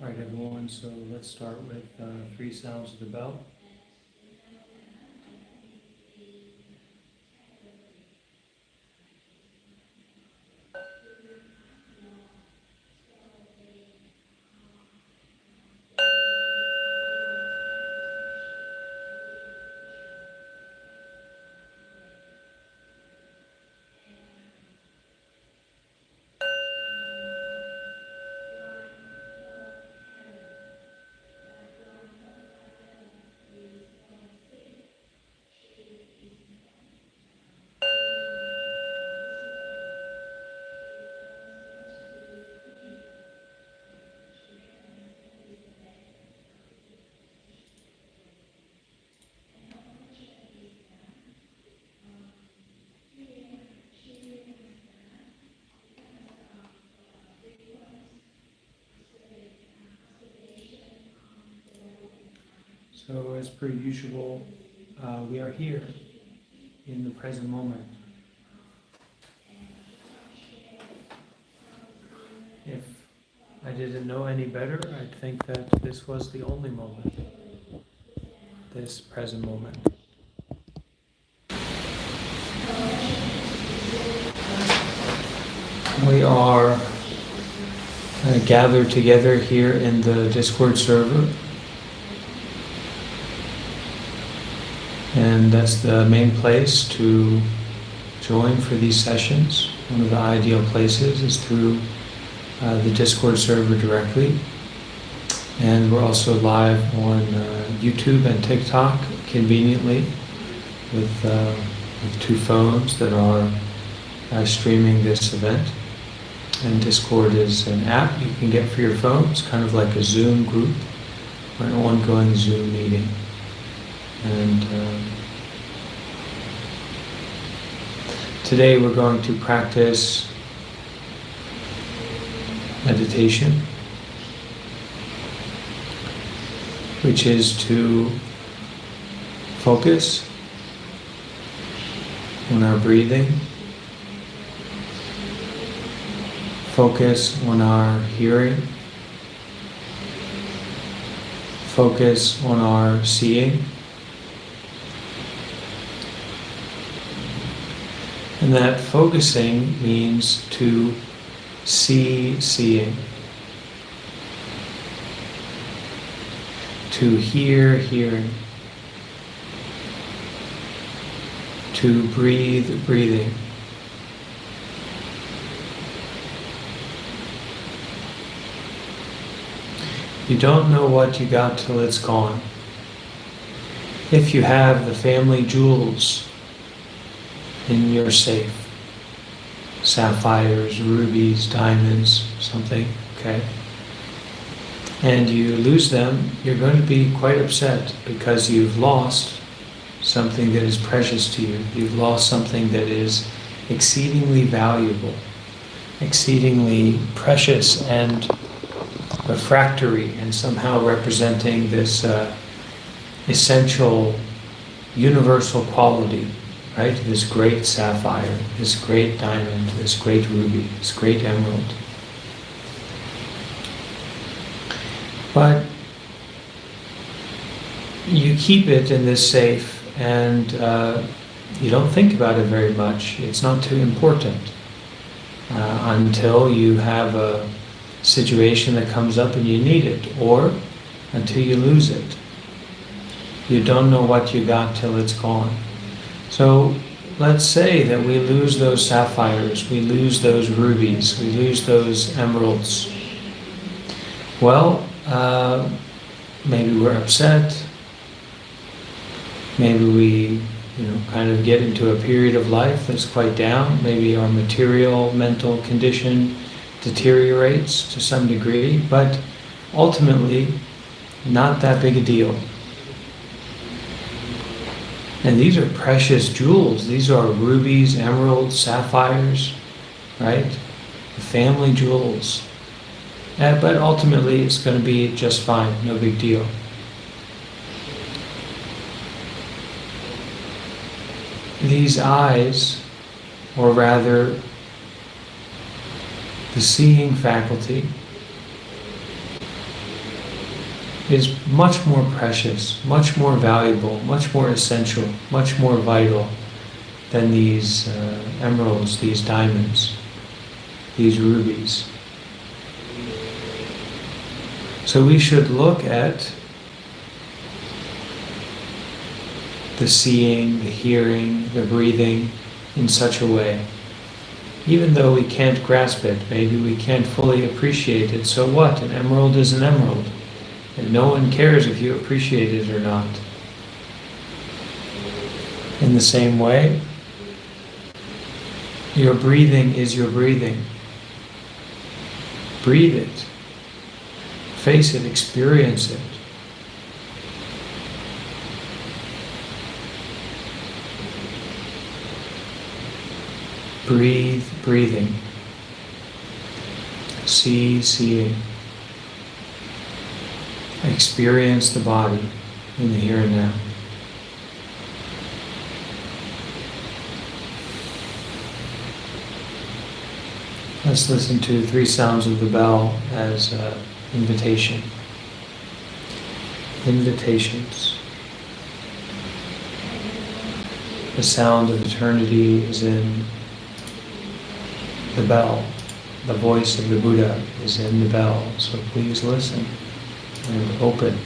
All right, everyone, so let's start with 3 sounds of the bell. So as per usual, we are here in the present moment. If I didn't know any better, I'd think that this was the only moment, this present moment. We are gathered together here in the Discord server. And that's the main place to join for these sessions. One of the ideal places is through the Discord server directly. And we're also live on YouTube and TikTok conveniently with 2 phones that are streaming this event. And Discord is an app you can get for your phone. It's kind of like a Zoom group or an ongoing Zoom meeting. And today we're going to practice meditation, which is to focus on our breathing, focus on our hearing, focus on our seeing. And that focusing means to see seeing, to hear hearing, to breathe breathing. You don't know what you got till it's gone. If you have the family jewels in your safe, sapphires, rubies, diamonds, something, okay? And you lose them, you're going to be quite upset because you've lost something that is precious to you. You've lost something that is exceedingly valuable, exceedingly precious and refractory, and somehow representing this essential, universal quality. Right? This great sapphire, this great diamond, this great ruby, this great emerald. But you keep it in this safe and you don't think about it very much. It's not too important until you have a situation that comes up and you need it, or until you lose it. You don't know what you got till it's gone. So let's say that we lose those sapphires, we lose those rubies, we lose those emeralds. Well, maybe we're upset, maybe we kind of get into a period of life that's quite down, maybe our material, mental condition deteriorates to some degree, but ultimately not that big a deal. And these are precious jewels. These are rubies, emeralds, sapphires, right? The family jewels. But ultimately it's going to be just fine, no big deal. These eyes, or rather the seeing faculty, is much more precious, much more valuable, much more essential, much more vital than these emeralds, these diamonds, these rubies. So we should look at the seeing, the hearing, the breathing in such a way. Even though we can't grasp it, maybe we can't fully appreciate it, so what? An emerald is an emerald. And no one cares if you appreciate it or not. In the same way, your breathing is your breathing. Breathe it. Face it, experience it. Breathe, breathing. See, seeing. Experience the body in the here and now. Let's listen to 3 sounds of the bell as invitation. Invitations. The sound of eternity is in the bell. The voice of the Buddha is in the bell. So please listen and open.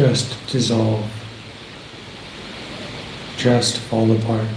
just dissolve, just fall apart.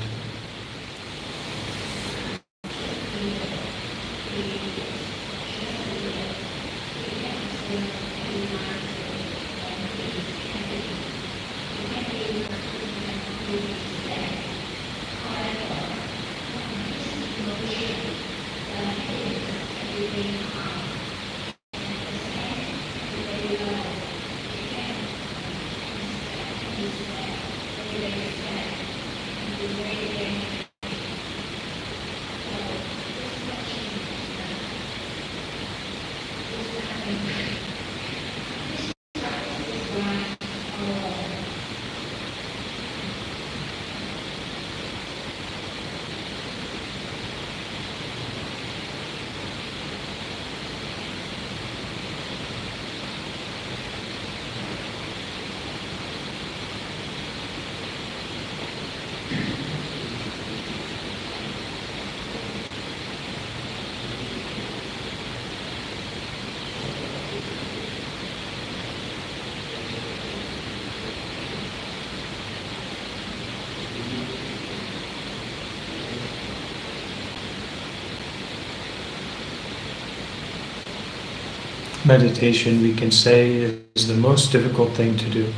Meditation, we can say, is the most difficult thing to do.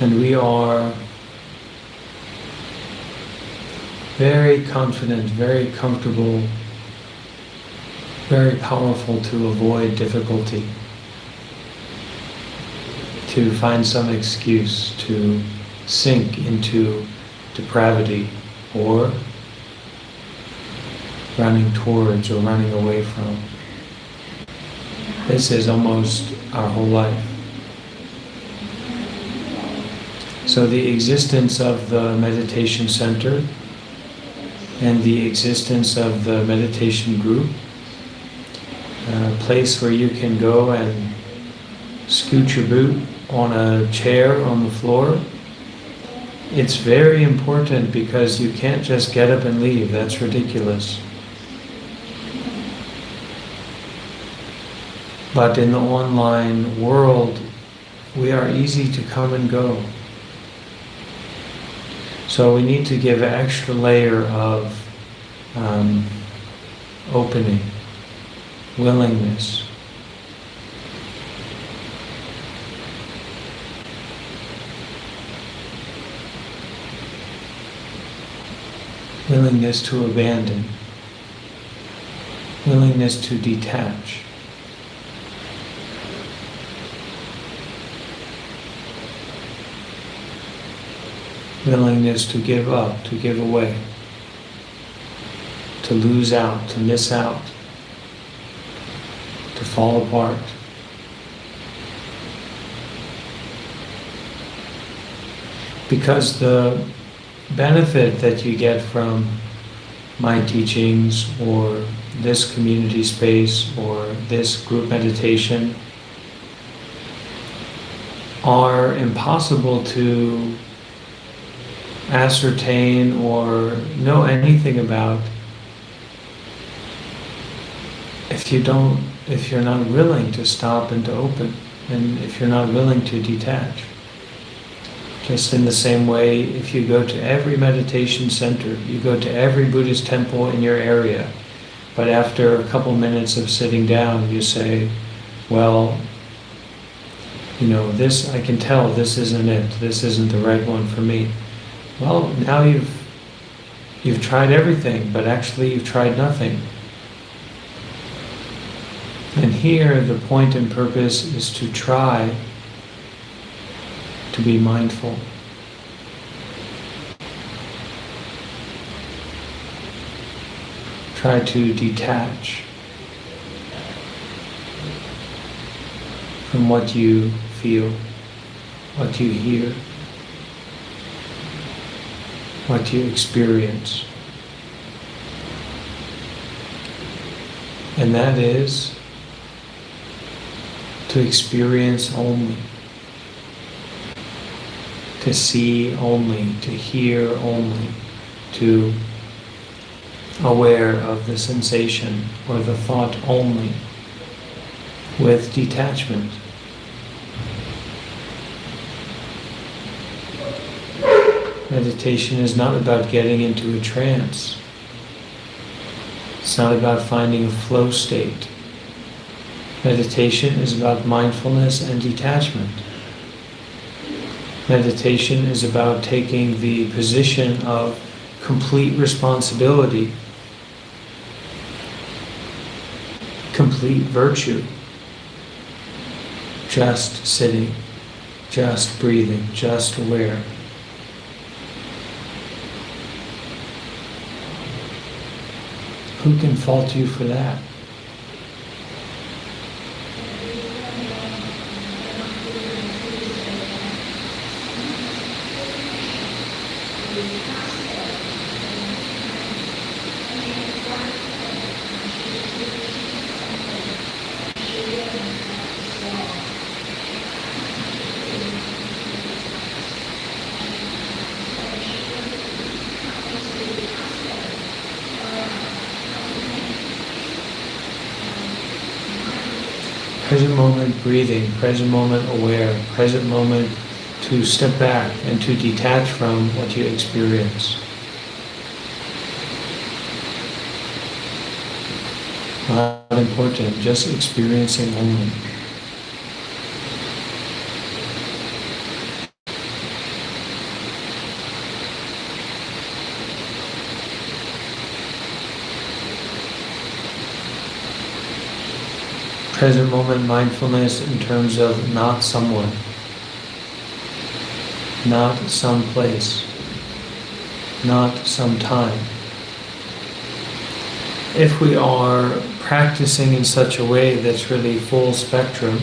And we are very confident, very comfortable, very powerful to avoid difficulty, to find some excuse to sink into depravity or running towards or running away from. This is almost our whole life. So the existence of the meditation center and the existence of the meditation group, a place where you can go and scoot your boot on a chair on the floor, it's very important because you can't just get up and leave. That's ridiculous. But in the online world, we are easy to come and go. So we need to give an extra layer of opening, willingness. Willingness to abandon. Willingness to detach. Willingness to give up, to give away, to lose out, to miss out, to fall apart. Because the benefit that you get from my teachings or this community space or this group meditation are impossible to ascertain or know anything about if you're not willing to stop and to open, and if you're not willing to detach. Just in the same way, if you go to every meditation center, you go to every Buddhist temple in your area, but after a couple minutes of sitting down, you say, well, this, I can tell this isn't it, this isn't the right one for me. Well, now you've tried everything, but actually you've tried nothing. And here the point and purpose is to try to be mindful. Try to detach from what you feel, what you hear, what you experience. And that is to experience only, to see only, to hear only, to aware of the sensation or the thought only. with detachment. Meditation is not about getting into a trance. It's not about finding a flow state. Meditation is about mindfulness and detachment. Meditation is about taking the position of complete responsibility, complete virtue, just sitting, just breathing, just aware. Who can fault you for that? Present moment breathing, present moment aware, present moment to step back and to detach from what you experience. Not important, just experiencing only. Present moment mindfulness in terms of not someone, not some place, not some time. If we are practicing in such a way that's really full spectrum,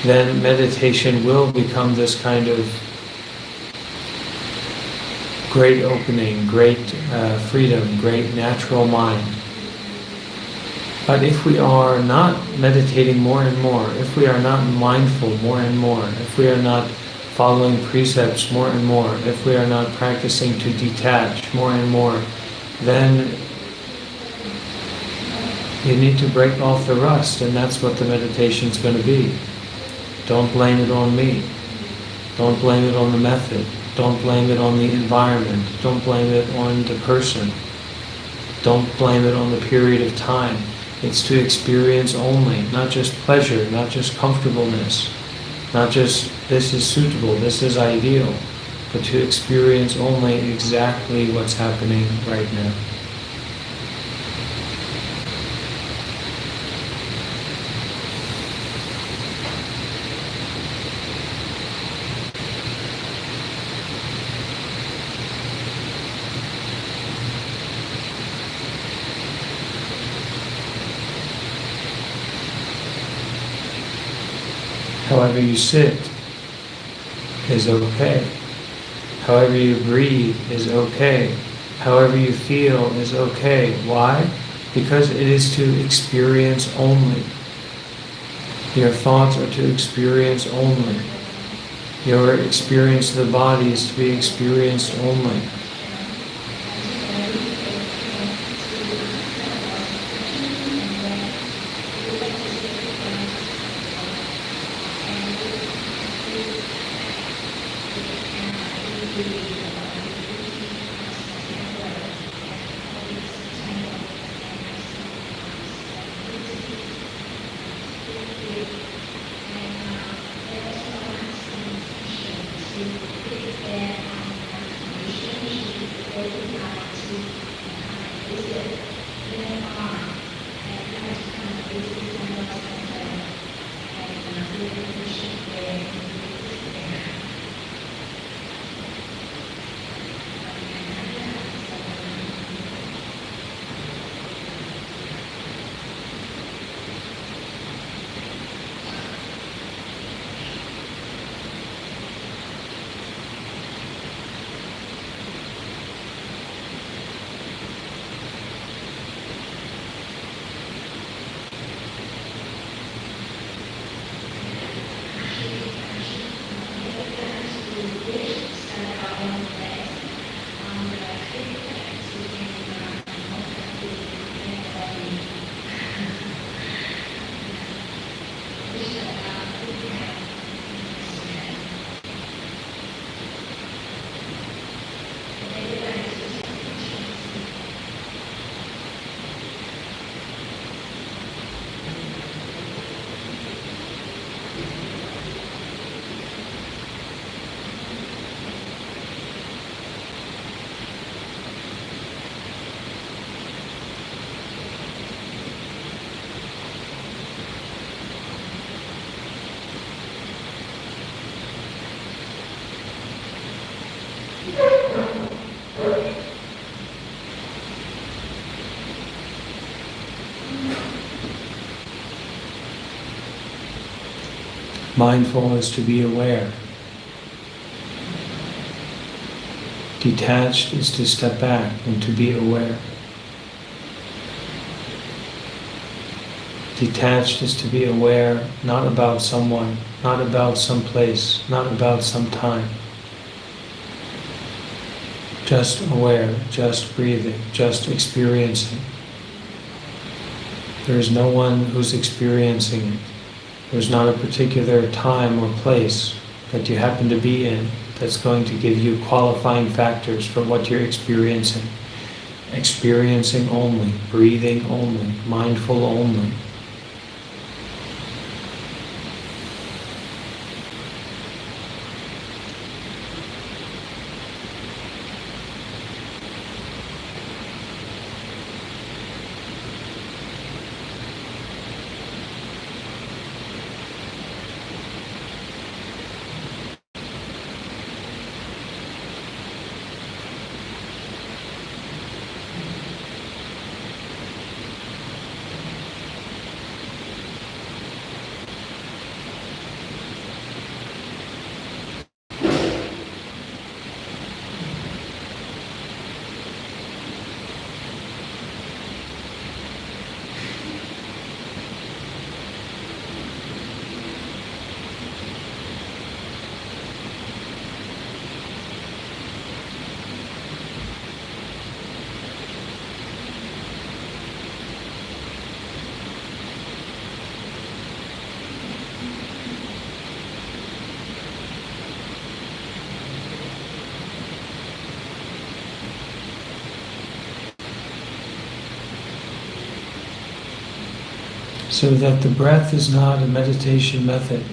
then meditation will become this kind of great opening, great freedom, great natural mind. But if we are not meditating more and more, if we are not mindful more and more, if we are not following precepts more and more, if we are not practicing to detach more and more, then you need to break off the rust, and that's what the meditation is going to be. Don't blame it on me. Don't blame it on the method. Don't blame it on the environment. Don't blame it on the person. Don't blame it on the period of time. It's to experience only, not just pleasure, not just comfortableness, not just this is suitable, this is ideal, but to experience only exactly what's happening right now. However you sit is okay. However you breathe is okay. However you feel is okay. Why? Because it is to experience only. Your thoughts are to experience only. Your experience of the body is to be experienced only. Mindful is to be aware. Detached is to step back and to be aware. Detached is to be aware not about someone, not about some place, not about some time. Just aware, just breathing, just experiencing. There is no one who's experiencing it. There's not a particular time or place that you happen to be in that's going to give you qualifying factors for what you're experiencing. Experiencing only, breathing only, mindful only. So that the breath is not a meditation method.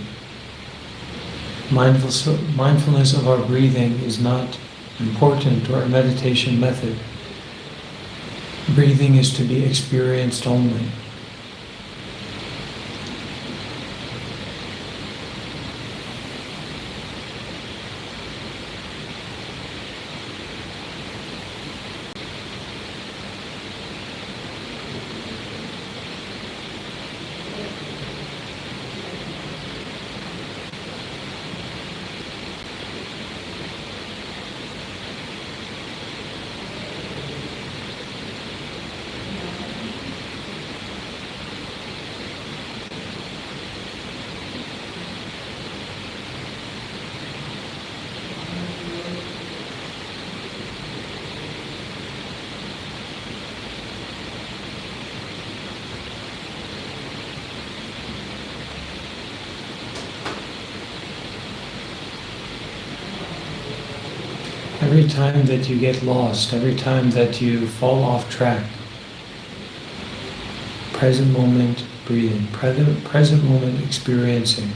Mindfulness of our breathing is not important or a meditation method. Breathing is to be experienced only. Every time that you get lost, every time that you fall off track, present moment breathing, present moment experiencing.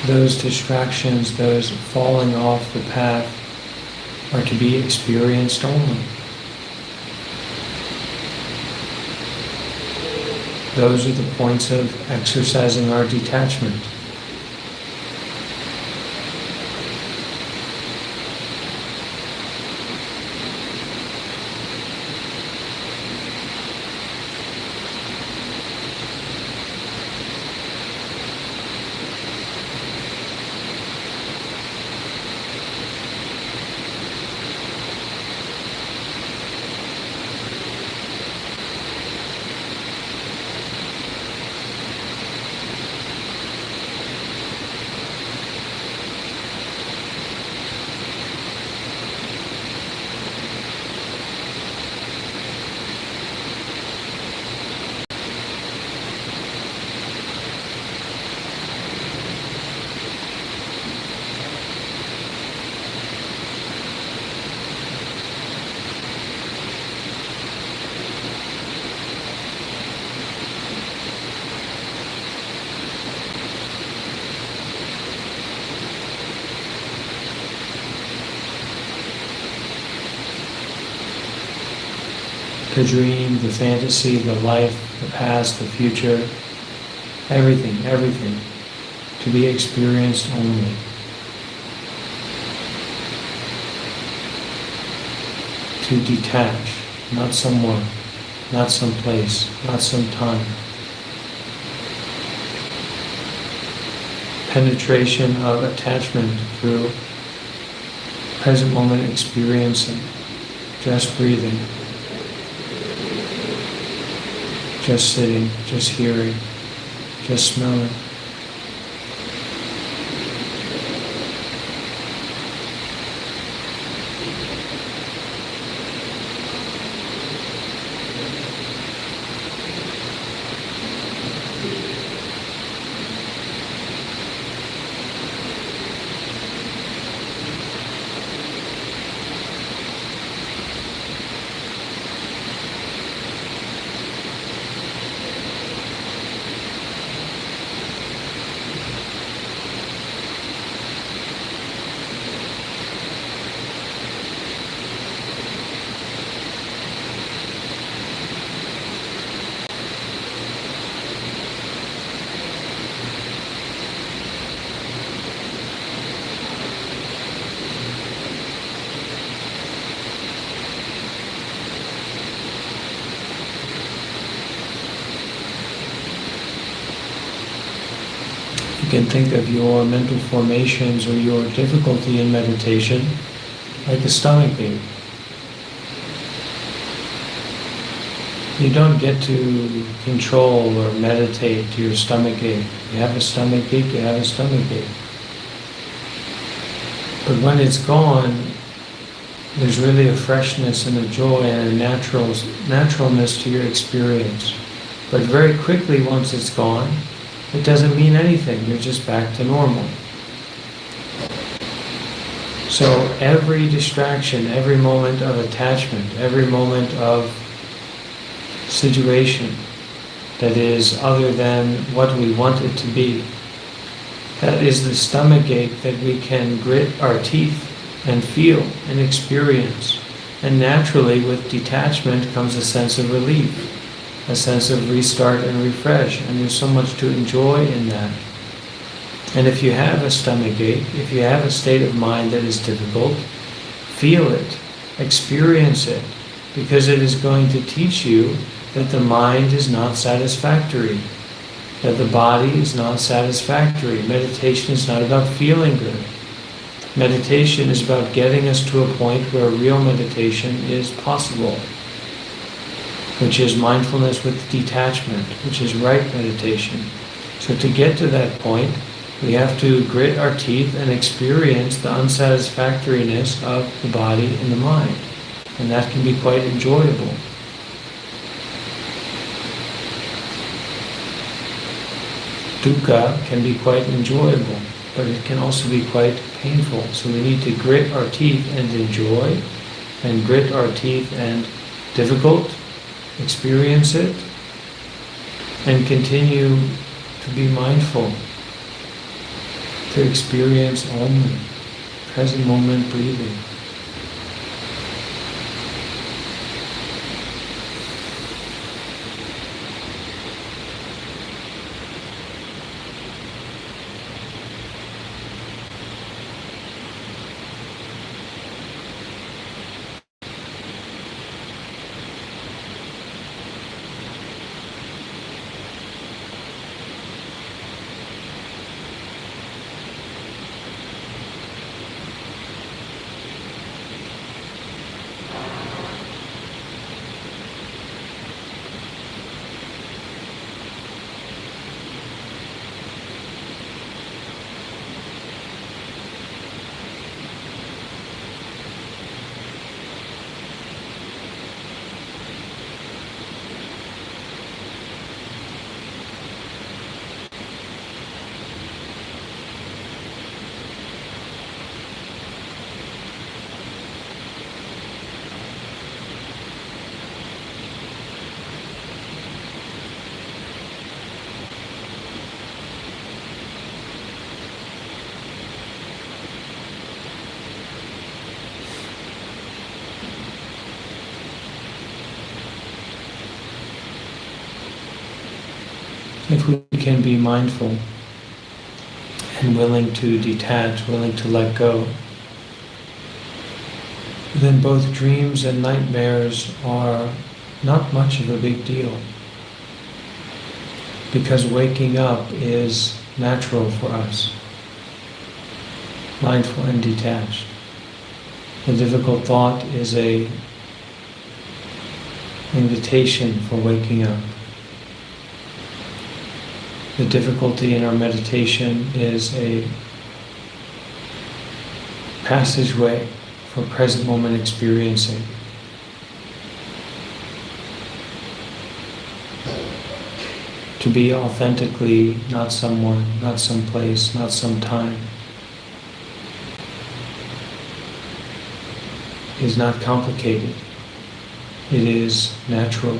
Those distractions, those falling off the path, are to be experienced only. Those are the points of exercising our detachment. the dream, the fantasy, the life, the past, the future, everything, to be experienced only. To detach, not someone, not some place, not some time. Penetration of attachment through present moment experiencing, just breathing, just sitting, just hearing, just smelling. You can think of your mental formations or your difficulty in meditation like a stomach ache. You don't get to control or meditate to your stomach ache. You have a stomach ache, you have a stomach ache. But when it's gone, there's really a freshness and a joy and a naturalness to your experience. But very quickly, once it's gone, it doesn't mean anything. You're just back to normal. So every distraction, every moment of attachment, every moment of situation that is other than what we want it to be, that is the stomach ache that we can grit our teeth and feel and experience. And naturally, with detachment comes a sense of relief, a sense of restart and refresh, and there's so much to enjoy in that. And if you have a stomach ache, if you have a state of mind that is difficult, feel it, experience it, because it is going to teach you that the mind is not satisfactory, that the body is not satisfactory. Meditation is not about feeling good. Meditation is about getting us to a point where real meditation is possible, which is mindfulness with detachment, which is right meditation. So to get to that point, we have to grit our teeth and experience the unsatisfactoriness of the body and the mind. And that can be quite enjoyable. Dukkha can be quite enjoyable, but it can also be quite painful. So we need to grit our teeth and enjoy, and grit our teeth and difficult, experience it, and continue to be mindful, to experience only present moment breathing. If we can be mindful and willing to detach, willing to let go, then both dreams and nightmares are not much of a big deal. Because waking up is natural for us, mindful and detached. The difficult thought is an invitation for waking up. The difficulty in our meditation is a passageway for present moment experiencing. To be authentically not someone, not some place, not some time, is not complicated. It is natural.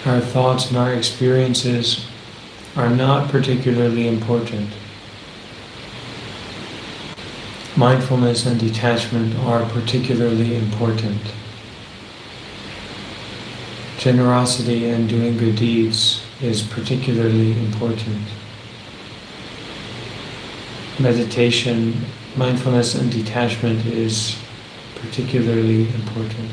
Our thoughts and our experiences are not particularly important. Mindfulness and detachment are particularly important. Generosity and doing good deeds is particularly important. Meditation, mindfulness and detachment is particularly important.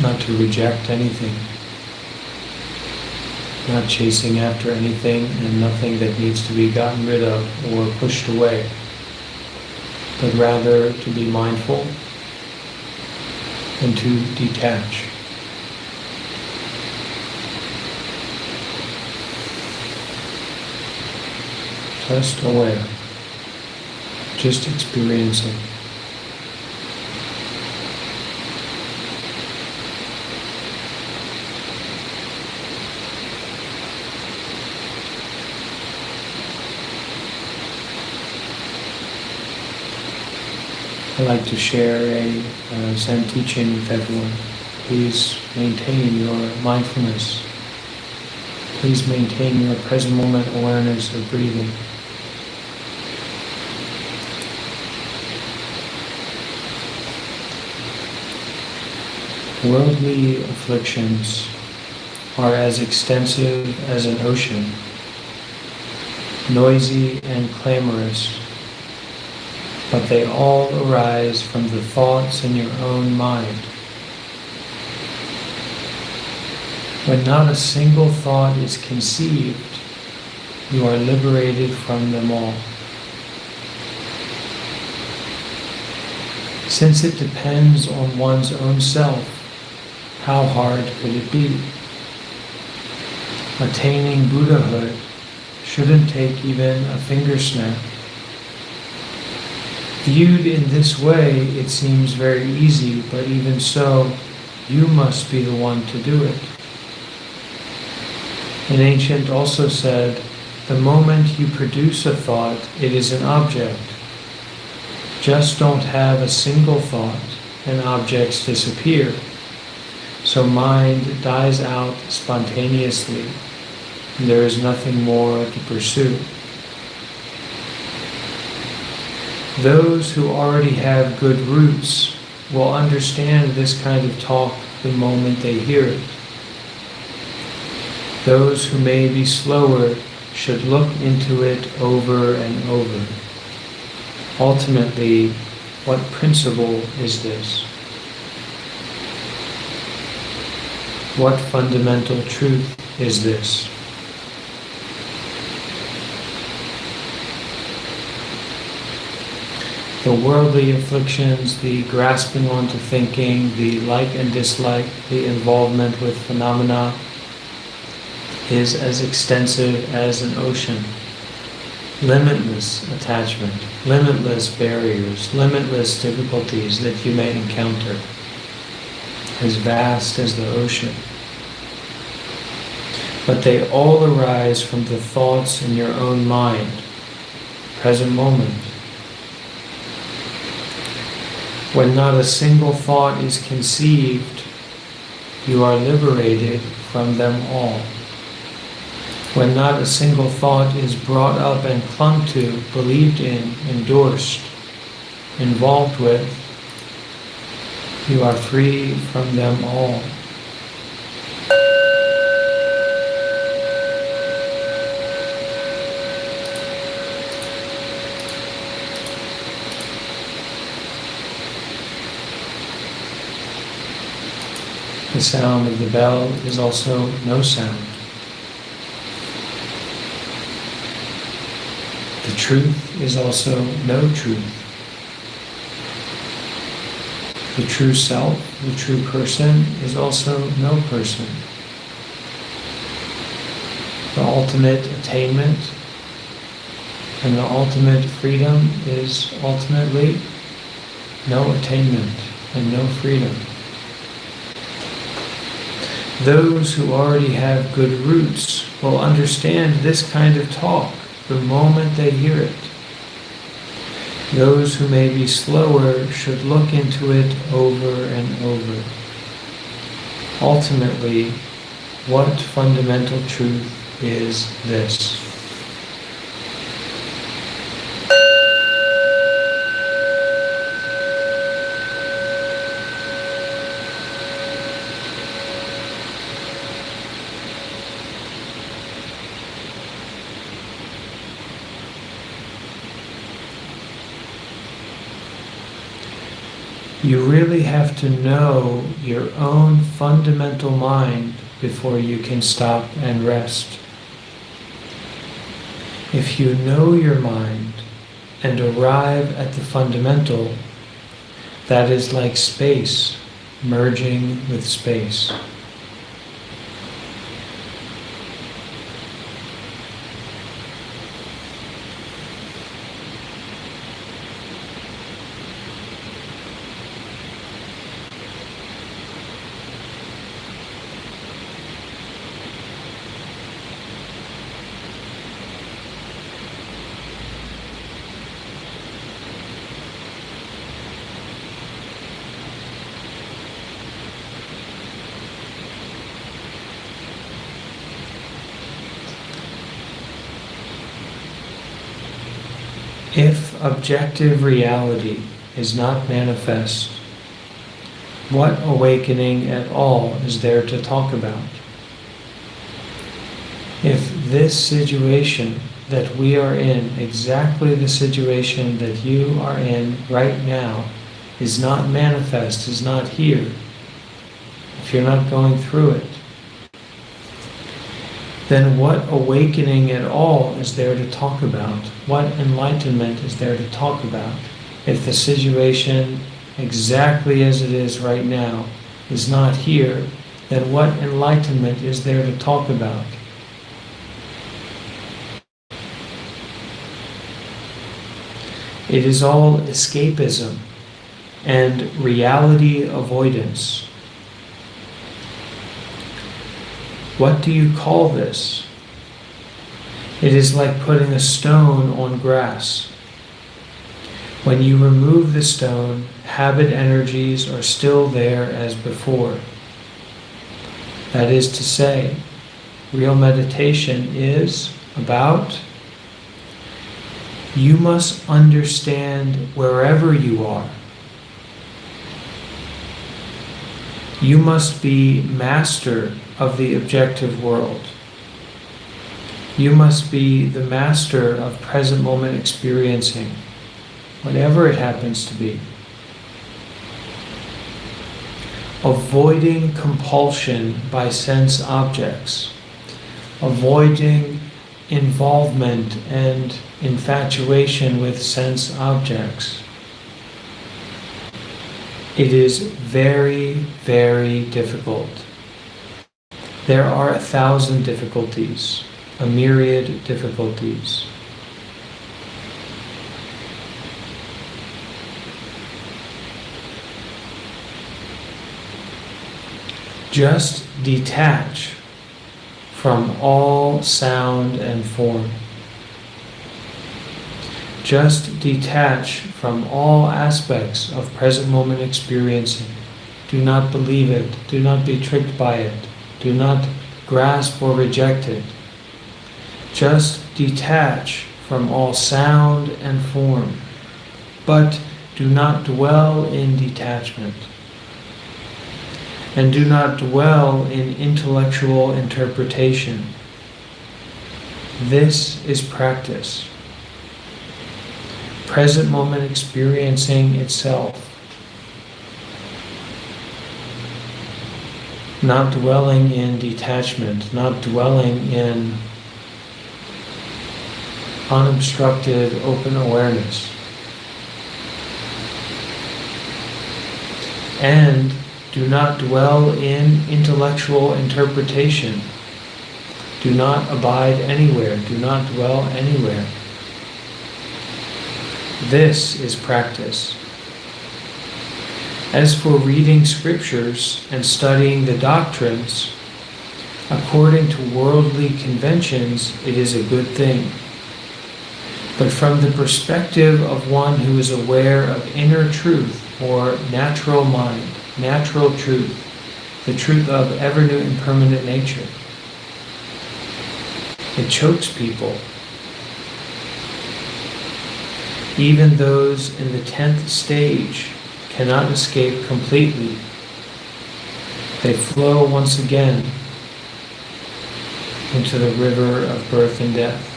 Not to reject anything, not chasing after anything and nothing that needs to be gotten rid of or pushed away, but rather to be mindful and to detach. Just aware, just experiencing. I'd like to share a Zen teaching with everyone. Please maintain your mindfulness. Please maintain your present moment awareness of breathing. Worldly afflictions are as extensive as an ocean, noisy and clamorous, but they all arise from the thoughts in your own mind. When not a single thought is conceived, you are liberated from them all. Since it depends on one's own self, how hard could it be? Attaining Buddhahood shouldn't take even a finger snap. Viewed in this way, it seems very easy, but even so, you must be the one to do it. An ancient also said, the moment you produce a thought, it is an object. Just don't have a single thought, and objects disappear. So mind dies out spontaneously, and there is nothing more to pursue. Those who already have good roots will understand this kind of talk the moment they hear it. Those who may be slower should look into it over and over. Ultimately, what principle is this? What fundamental truth is this? The worldly afflictions, the grasping onto thinking, the like and dislike, the involvement with phenomena, is as extensive as an ocean. Limitless attachment, limitless barriers, limitless difficulties that you may encounter, as vast as the ocean. But they all arise from the thoughts in your own mind, present moment. When not a single thought is conceived, you are liberated from them all. When not a single thought is brought up and clung to, believed in, endorsed, involved with, you are free from them all. The sound of the bell is also no sound. The truth is also no truth. The true self, the true person, is also no person. The ultimate attainment and the ultimate freedom is ultimately no attainment and no freedom. Those who already have good roots will understand this kind of talk the moment they hear it. Those who may be slower should look into it over and over. Ultimately, what fundamental truth is this? You really have to know your own fundamental mind before you can stop and rest. If you know your mind and arrive at the fundamental, that is like space merging with space. If objective reality is not manifest, what awakening at all is there to talk about? If this situation that we are in, exactly the situation that you are in right now, is not manifest, is not here, if you're not going through it, then what awakening at all is there to talk about? What enlightenment is there to talk about? If the situation exactly as it is right now is not here, then what enlightenment is there to talk about? It is all escapism and reality avoidance. What do you call this? It is like putting a stone on grass. When you remove the stone, habit energies are still there as before. That is to say, real meditation is about you must understand wherever you are. You must be master of the objective world. You must be the master of present moment experiencing, whatever it happens to be. Avoiding compulsion by sense objects, avoiding involvement and infatuation with sense objects. It is very, very difficult. There are 1,000 difficulties, a myriad difficulties. Just detach from all sound and form. Just detach from all aspects of present moment experiencing. Do not believe it. Do not be tricked by it. Do not grasp or reject it. Just detach from all sound and form, but do not dwell in detachment. And do not dwell in intellectual interpretation. This is practice. Present moment experiencing itself. Not dwelling in detachment, not dwelling in unobstructed open awareness. And do not dwell in intellectual interpretation. Do not abide anywhere. Do not dwell anywhere. This is practice. As for reading scriptures and studying the doctrines, according to worldly conventions, it is a good thing. But from the perspective of one who is aware of inner truth or natural mind, natural truth, the truth of ever-new impermanent nature, it chokes people. Even those in the 10th stage cannot escape completely. They flow once again into the river of birth and death.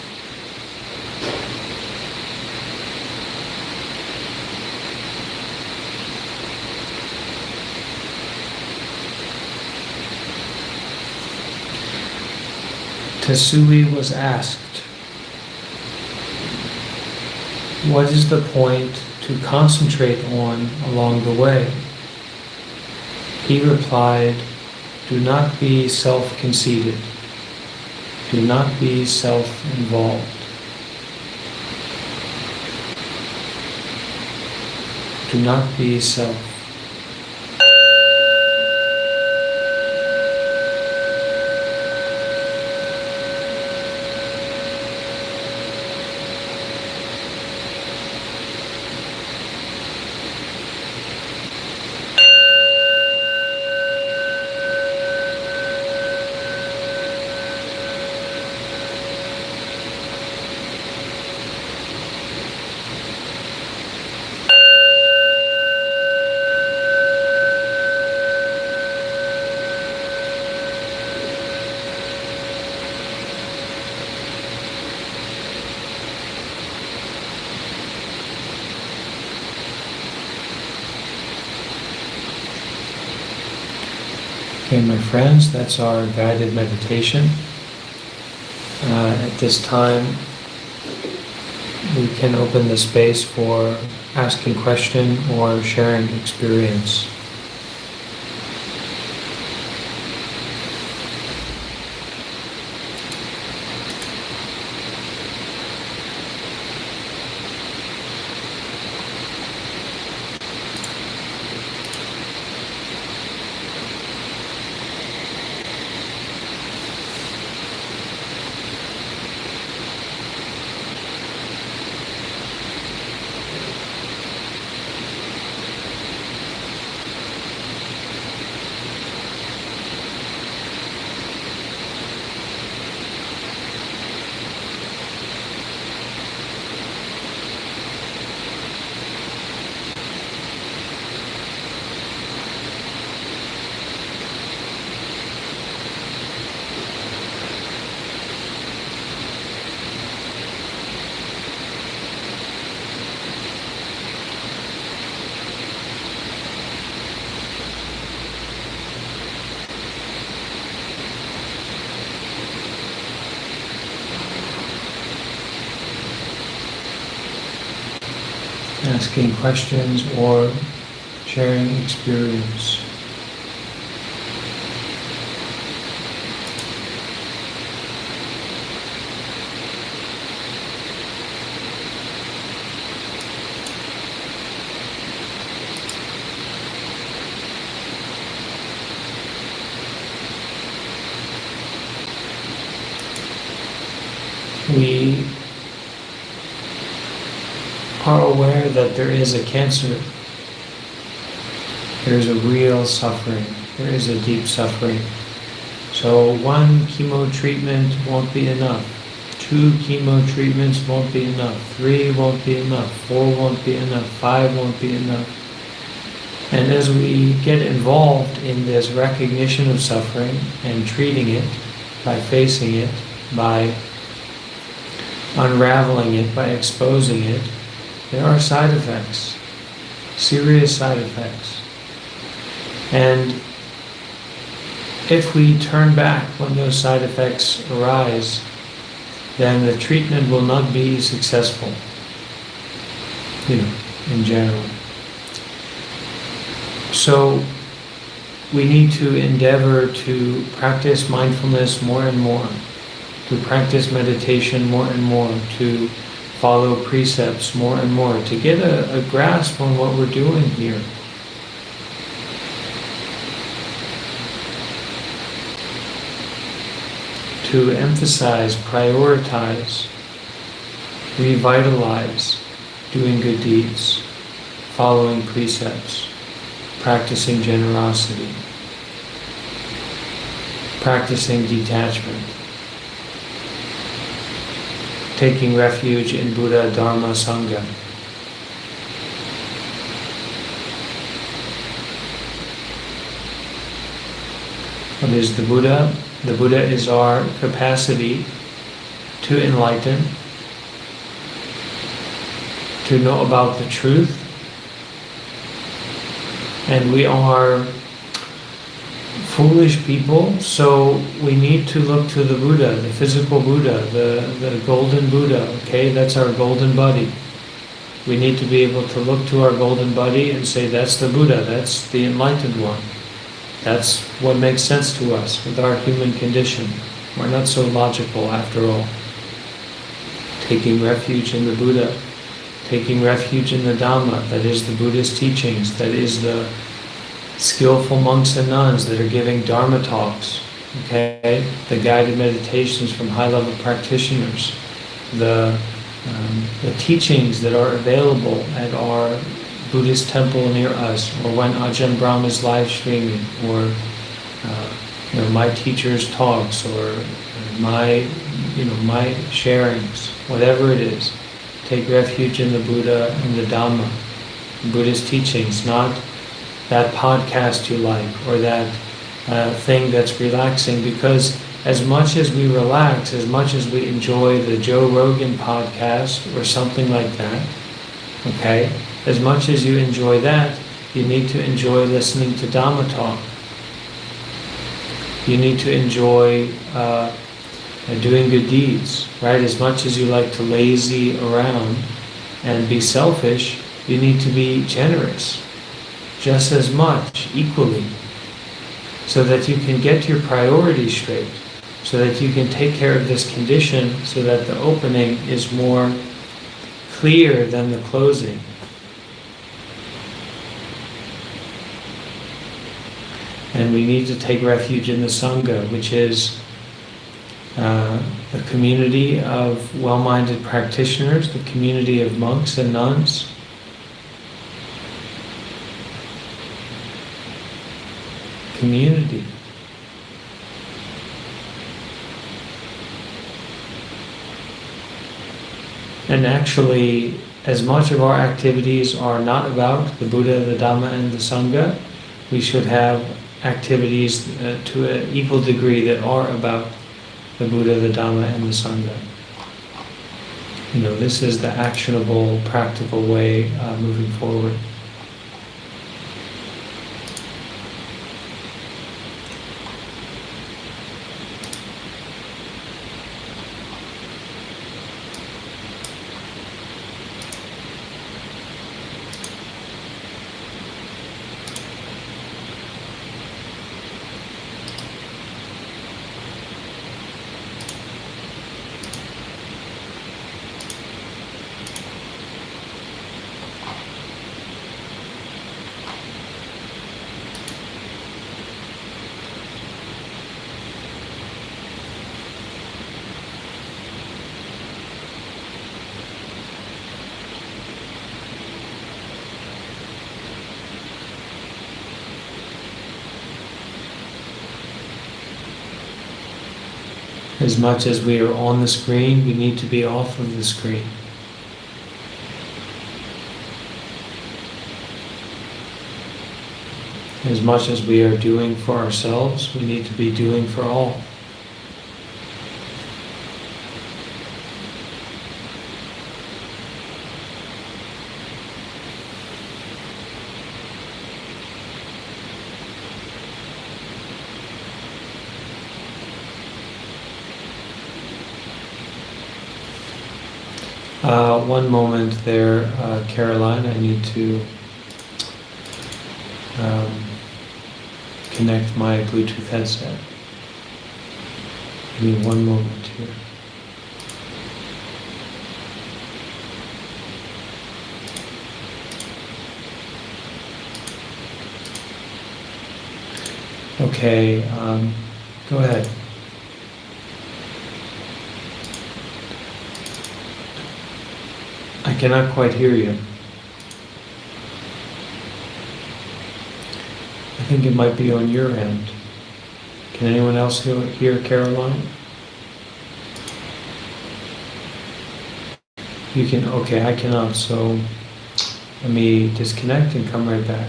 Tasui was asked, "What is the point to concentrate on along the way?" He replied, "Do not be self-conceited. Do not be self-involved. Do not be self." Okay, my friends, that's our guided meditation. At this time, we can open the space for asking question or sharing experience. Asking questions or sharing experience. We are aware that there is a cancer. There is a real suffering. There is a deep suffering. So one chemo treatment won't be enough. 2 chemo treatments won't be enough. 3 won't be enough. 4 won't be enough. 5 won't be enough. And as we get involved in this recognition of suffering and treating it by facing it, by unraveling it, by exposing it, there are side effects, serious side effects. And if we turn back when those side effects arise, then the treatment will not be successful, in general. So we need to endeavor to practice mindfulness more and more, to practice meditation more and more, to follow precepts more and more, to get a grasp on what we're doing here. To emphasize, prioritize, revitalize doing good deeds, following precepts, practicing generosity, practicing detachment, taking refuge in Buddha, Dharma, Sangha. What is the Buddha? The Buddha is our capacity to enlighten, to know about the truth, and we are foolish people, so we need to look to the Buddha, the physical Buddha, the golden Buddha, okay? That's our golden buddy. We need to be able to look to our golden buddy and say, that's the Buddha, that's the enlightened one. That's what makes sense to us with our human condition. We're not so logical after all. Taking refuge in the Buddha, taking refuge in the Dhamma, that is the Buddhist teachings, that is the skillful monks and nuns that are giving Dharma talks, okay? The guided meditations from high-level practitioners, the teachings that are available at our Buddhist temple near us, or when Ajahn Brahm is live streaming, or my teacher's talks, or my sharings, whatever it is. Take refuge in the Buddha and the Dhamma, Buddhist teachings, not that podcast you like, or that thing that's relaxing, because as much as we relax, as much as we enjoy the Joe Rogan podcast or something like that, okay, as much as you enjoy that, you need to enjoy listening to Dhamma talk. You need to enjoy doing good deeds, right? As much as you like to lazy around and be selfish, you need to be generous, just as much, equally, so that you can get your priorities straight, so that you can take care of this condition, so that the opening is more clear than the closing. And we need to take refuge in the Sangha, which is a community of well-minded practitioners, the community of monks and nuns. Community. And actually, as much of our activities are not about the Buddha, the Dhamma, and the Sangha, we should have activities to an equal degree that are about the Buddha, the Dhamma, and the Sangha. You know, this is the actionable, practical way moving forward. As much as we are on the screen, we need to be off of the screen. As much as we are doing for ourselves, we need to be doing for all. One moment there, Caroline, I need to connect my Bluetooth headset. Give me one moment here. Okay, go ahead. I cannot quite hear you. I think it might be on your end. Can anyone else hear Caroline? You can, okay, I cannot, so let me disconnect and come right back.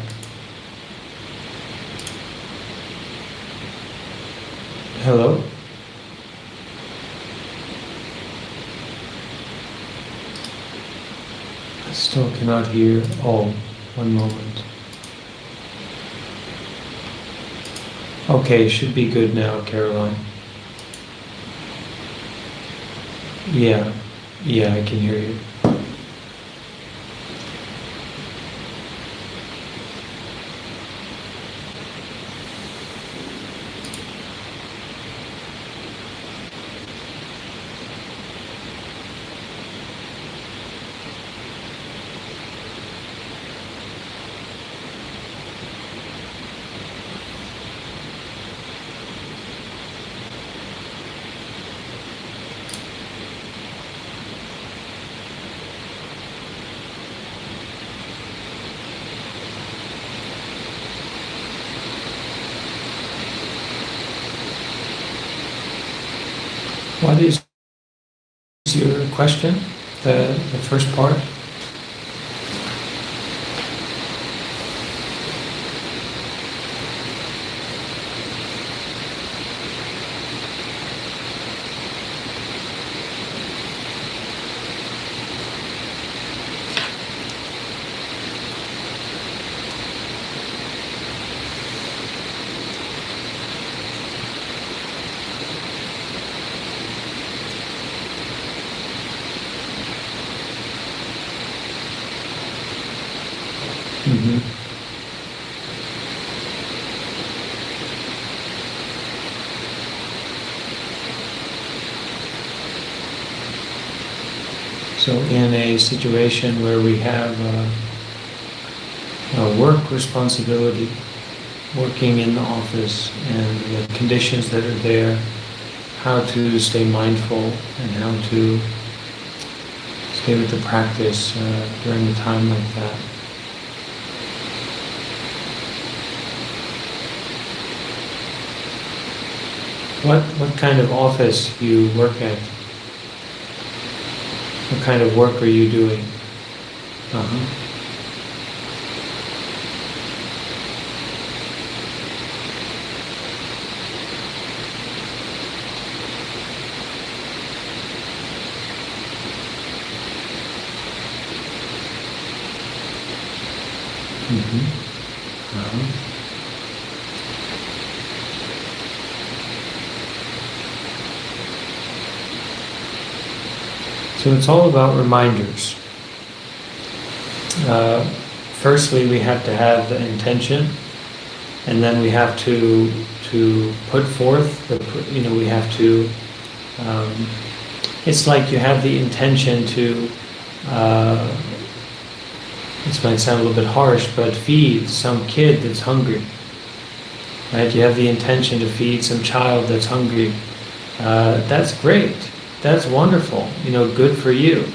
Hello? I still cannot hear. Oh, one moment. Okay, should be good now, Caroline. Yeah, I can hear you. What is your question? The first part? Mhm. So in a situation where we have a work responsibility, working in the office and the conditions that are there, how to stay mindful and how to stay with the practice during a time like that. What kind of office you work at? What kind of work are you doing? Uh-huh. Mm-hmm. Uh-huh. So it's all about reminders. Firstly, we have to have the intention, and then we have to put forth we have to. It's like you have the intention to. This might sound a little bit harsh, but feed some kid that's hungry. Right? You have the intention to feed some child that's hungry. That's great. That's wonderful. Good for you.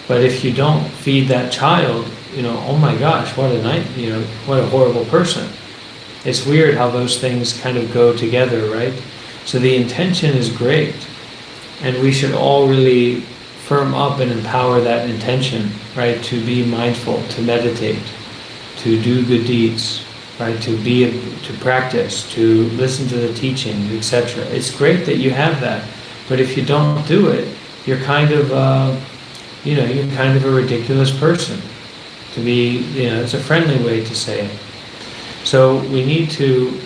But if you don't feed that child, oh my gosh, what a horrible person. It's weird how those things kind of go together, right? So the intention is great, and we should all really firm up and empower that intention, right? To be mindful, to meditate, to do good deeds, right? To practice, to listen to the teaching, etc. It's great that you have that, but if you don't do it, you're kind of a ridiculous person. To be, it's a friendly way to say it. So we need to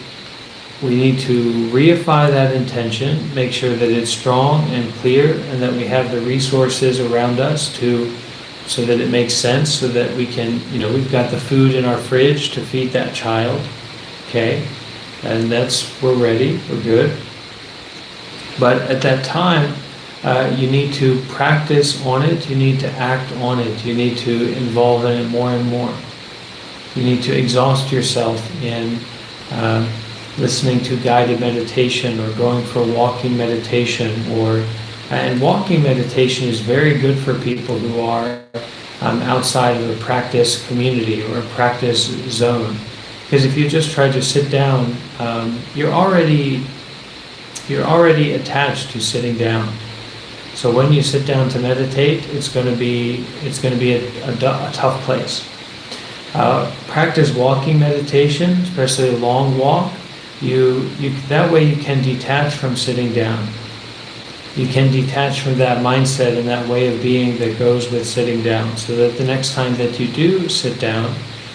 reify that intention, make sure that it's strong and clear, and that we have the resources around us so that it makes sense, so that we can, we've got the food in our fridge to feed that child, okay? And we're ready, we're good. But at that time, you need to practice on it, you need to act on it, you need to involve in it more and more. You need to exhaust yourself in listening to guided meditation or going for walking meditation, and walking meditation is very good for people who are outside of a practice community or a practice zone. Because if you just try to sit down, you're already attached to sitting down. So when you sit down to meditate, it's going to be a tough place. Practice walking meditation, especially a long walk. That way you can detach from sitting down. You can detach from that mindset and that way of being that goes with sitting down, so that the next time that you do sit down,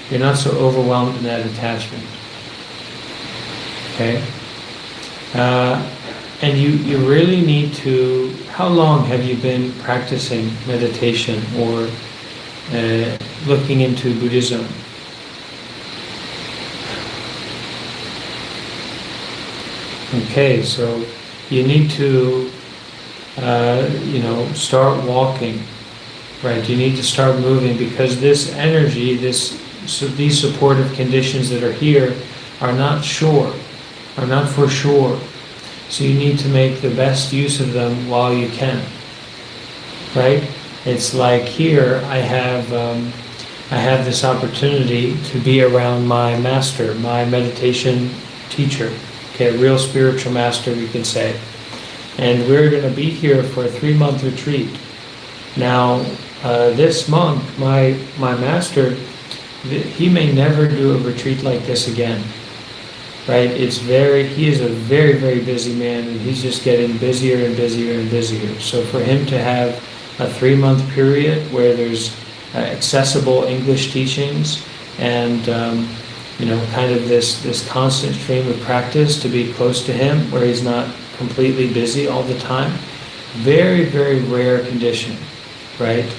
you're not so overwhelmed in that attachment. Okay? And you really need to. How long have you been practicing meditation or looking into Buddhism? Okay, so you need to, start walking, right? You need to start moving, because this energy, these supportive conditions that are here are not for sure. So you need to make the best use of them while you can, right? It's like here, I have this opportunity to be around my master, my meditation teacher, okay, a real spiritual master, we can say. And we're going to be here for a 3-month retreat. Now, this monk, my master, he may never do a retreat like this again. Right? He is a very, very busy man, and he's just getting busier and busier and busier. So for him to have a 3-month period where there's accessible English teachings and kind of this constant stream of practice, to be close to him where he's not completely busy all the time, very, very rare condition, right?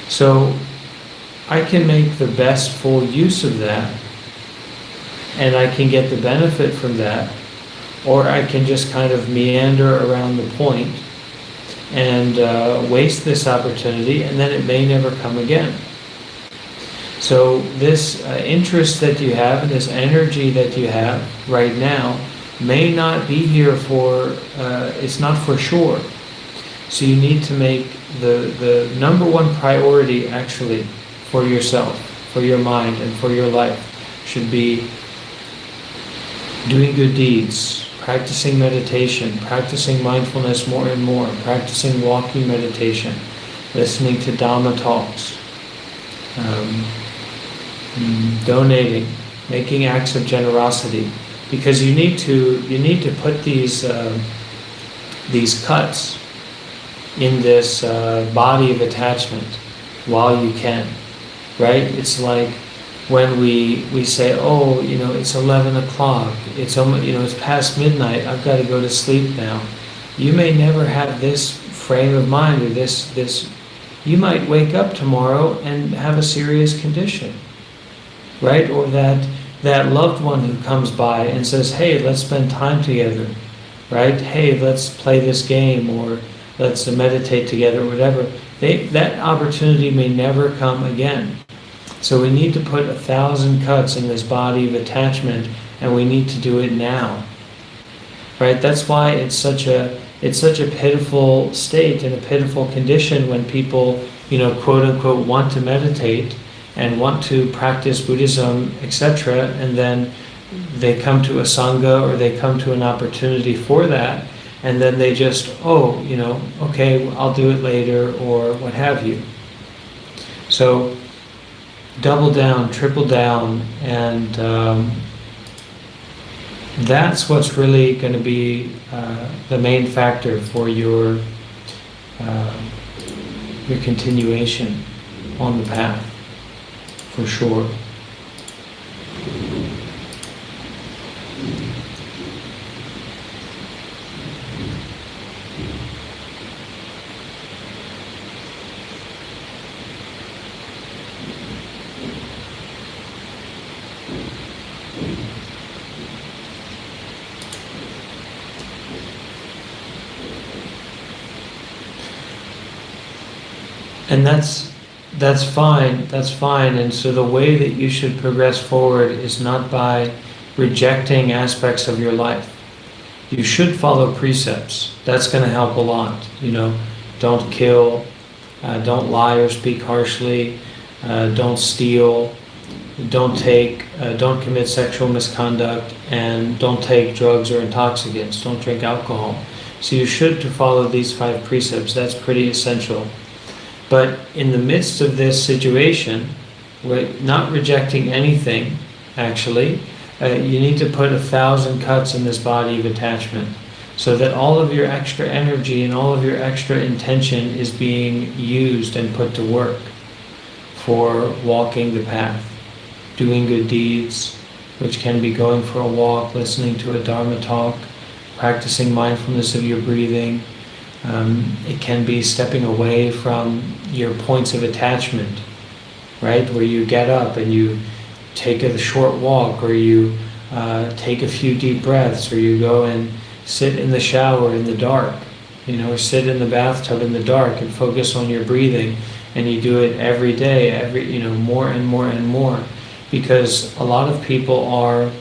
So I can make the best full use of that, and I can get the benefit from that, or I can just kind of meander around the point and waste this opportunity, and then it may never come again. So this interest that you have and this energy that you have right now may not be here for, it's not for sure. So you need to make the number one priority actually for yourself, for your mind, and for your life should be doing good deeds, practicing meditation, practicing mindfulness more and more, practicing walking meditation, listening to Dhamma talks, donating, making acts of generosity, because you need to put these cuts in this body of attachment while you can, right? It's like when we say, oh, it's 11 o'clock, it's past midnight, I've got to go to sleep now. You may never have this frame of mind, or this. You might wake up tomorrow and have a serious condition, right? Or that loved one who comes by and says, hey, let's spend time together, right? Hey, let's play this game, or let's meditate together, or whatever. That opportunity may never come again. So we need to put 1,000 cuts in this body of attachment, and we need to do it now, right? That's why it's such a pitiful state and a pitiful condition when people, quote unquote, want to meditate and want to practice Buddhism, etc., and then they come to a sangha, or they come to an opportunity for that, and then they just, okay, I'll do it later, or what have you. So double down, triple down, and that's what's really going to be the main factor for your continuation on the path, for sure. And that's fine. And so the way that you should progress forward is not by rejecting aspects of your life. You should follow precepts. That's going to help a lot. Don't kill, don't lie or speak harshly, don't steal, don't commit sexual misconduct, and don't take drugs or intoxicants, don't drink alcohol. So you should to follow these 5 precepts. That's pretty essential. But in the midst of this situation, we're not rejecting anything, actually. You need to put 1,000 cuts in this body of attachment, so that all of your extra energy and all of your extra intention is being used and put to work for walking the path, doing good deeds, which can be going for a walk, listening to a Dharma talk, practicing mindfulness of your breathing. It can be stepping away from your points of attachment, right? Where you get up and you take a short walk, or you take a few deep breaths, or you go and sit in the shower in the dark, or sit in the bathtub in the dark and focus on your breathing. And you do it every day, more and more and more. Because a lot of people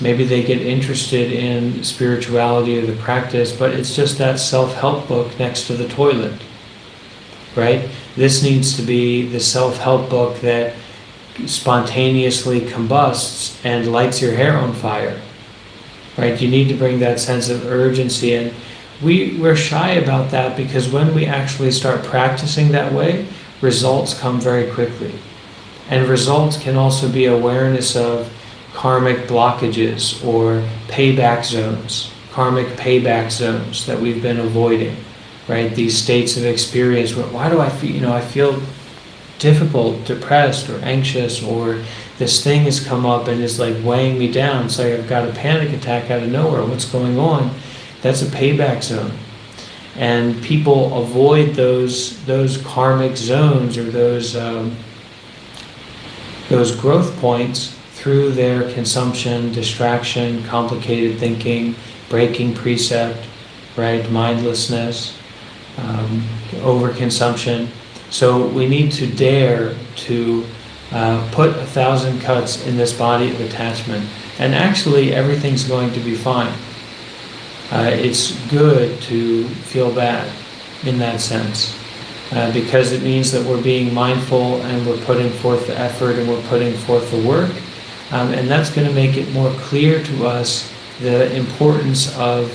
maybe they get interested in spirituality or the practice, but it's just that self-help book next to the toilet, right? This needs to be the self-help book that spontaneously combusts and lights your hair on fire, right? You need to bring that sense of urgency, and we're shy about that, because when we actually start practicing that way, results come very quickly. And results can also be awareness of karmic blockages or payback zones, karmic payback zones that we've been avoiding, right? These states of experience where, why do I feel, I feel difficult, depressed, or anxious, or this thing has come up and is like weighing me down. It's like I've got a panic attack out of nowhere. What's going on? That's a payback zone. And people avoid those karmic zones, or those those growth points through their consumption, distraction, complicated thinking, breaking precept, right, mindlessness, overconsumption. So we need to dare to put 1,000 cuts in this body of attachment. And actually everything's going to be fine. It's good to feel bad in that sense. Because it means that we're being mindful and we're putting forth the effort and we're putting forth the work. And that's going to make it more clear to us the importance of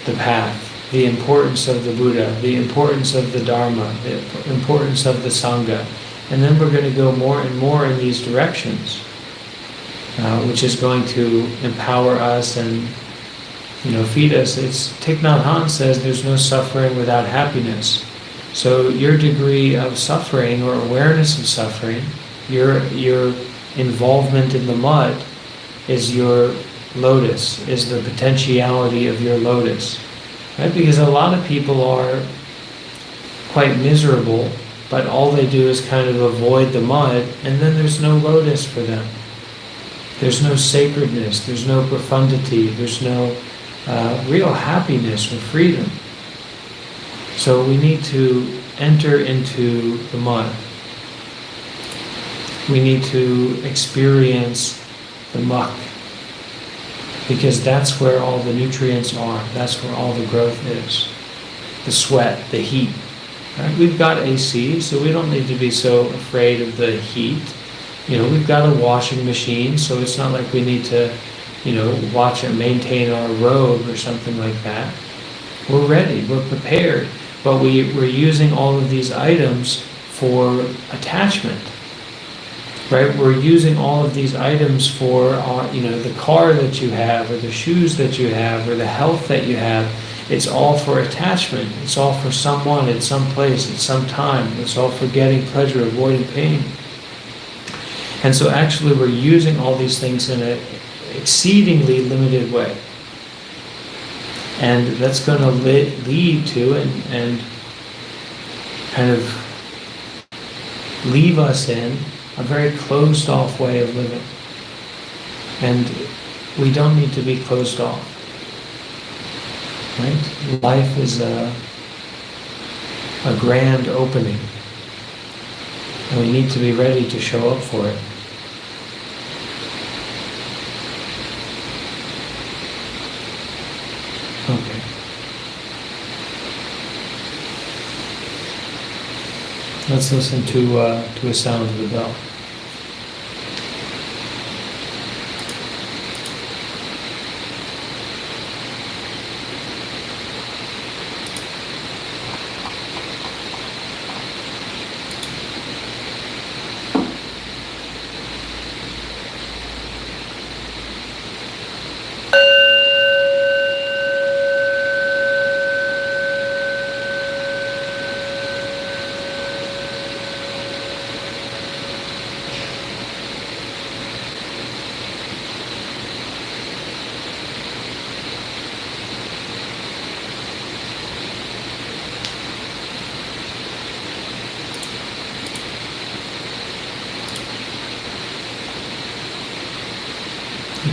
the path, the importance of the Buddha, the importance of the Dharma, the importance of the Sangha. And then we're going to go more and more in these directions, which is going to empower us and feed us. Thich Nhat Hanh says there's no suffering without happiness. So your degree of suffering or awareness of suffering, your involvement in the mud is your lotus, is the potentiality of your lotus. Right? Because a lot of people are quite miserable, but all they do is kind of avoid the mud, and then there's no lotus for them. There's no sacredness, there's no profundity, there's no real happiness or freedom. So we need to enter into the mud. We need to experience the muck, because that's where all the nutrients are. That's where all the growth is. The sweat, the heat. Right? We've got AC, so we don't need to be so afraid of the heat. We've got a washing machine, so it's not like we need to, watch and maintain our robe or something like that. We're ready, we're prepared, but we're using all of these items for attachment. Right? We're using all of these items for, the car that you have, or the shoes that you have, or the health that you have. It's all for attachment. It's all for someone, at some place, at some time. It's all for getting pleasure, avoiding pain. And so actually we're using all these things in an exceedingly limited way. And that's going to lead to and kind of leave us in a very closed off way of living. And we don't need to be closed off. Right? Life is a grand opening. And we need to be ready to show up for it. Okay. Let's listen to a sound of the bell.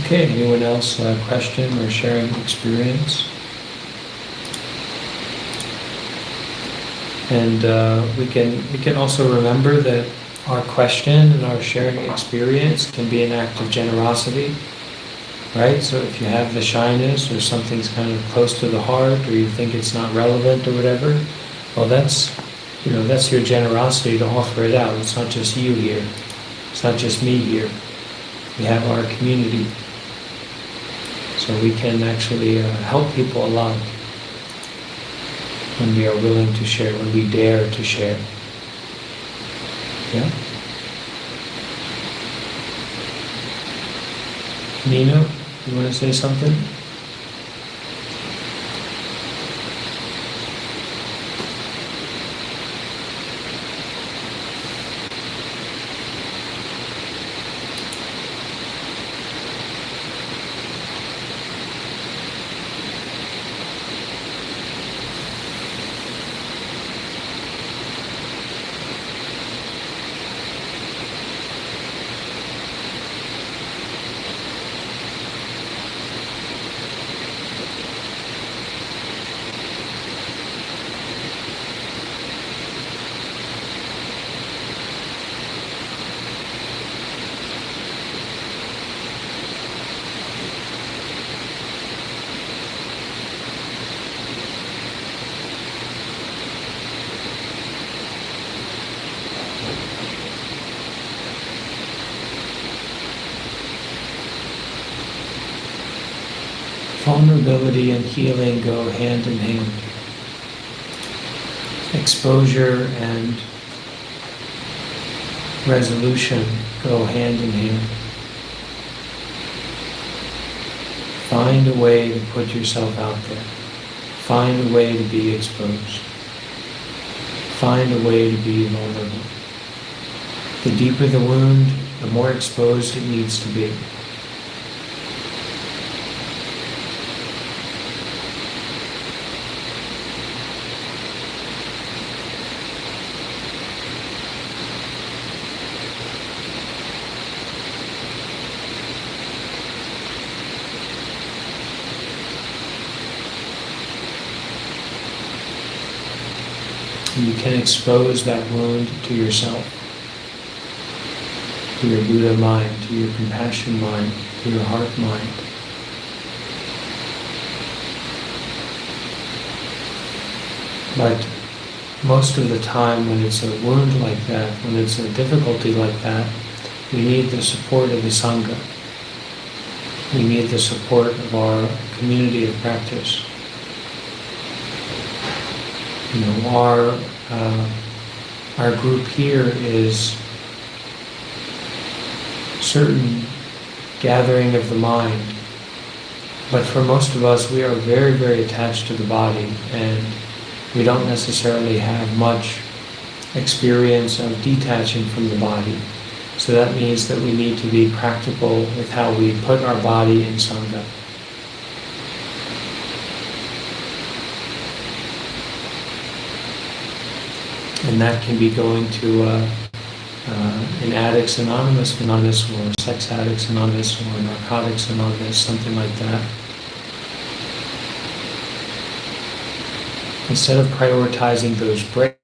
Okay, anyone else question or sharing experience? And we can also remember that our question and our sharing experience can be an act of generosity, right? So if you have the shyness, or something's kind of close to the heart, or you think it's not relevant or whatever, well, that's your generosity to offer it out. It's not just you here. It's not just me here. We have our community. So we can actually help people a lot when we are willing to share, when we dare to share. Yeah? Nina, you want to say something? vulnerability and healing go hand in hand. Exposure and resolution go hand in hand. Find a way to put yourself out there. Find a way to be exposed. Find a way to be vulnerable. The deeper the wound, the more exposed it needs to be. You can expose that wound to yourself, to your Buddha mind, to your compassion mind, to your heart mind. But most of the time when it's a wound like that, when it's a difficulty like that, we need the support of the Sangha. We need the support of our community of practice. You know, our group here is certain gathering of the mind, but for most of us, we are very, very attached to the body, and we don't necessarily have much experience of detaching from the body. So that means that we need to be practical with how we put our body in Sangha. And that can be going to an Addicts Anonymous, or Sex Addicts Anonymous, or Narcotics Anonymous, something like that. Instead of prioritizing those breaks,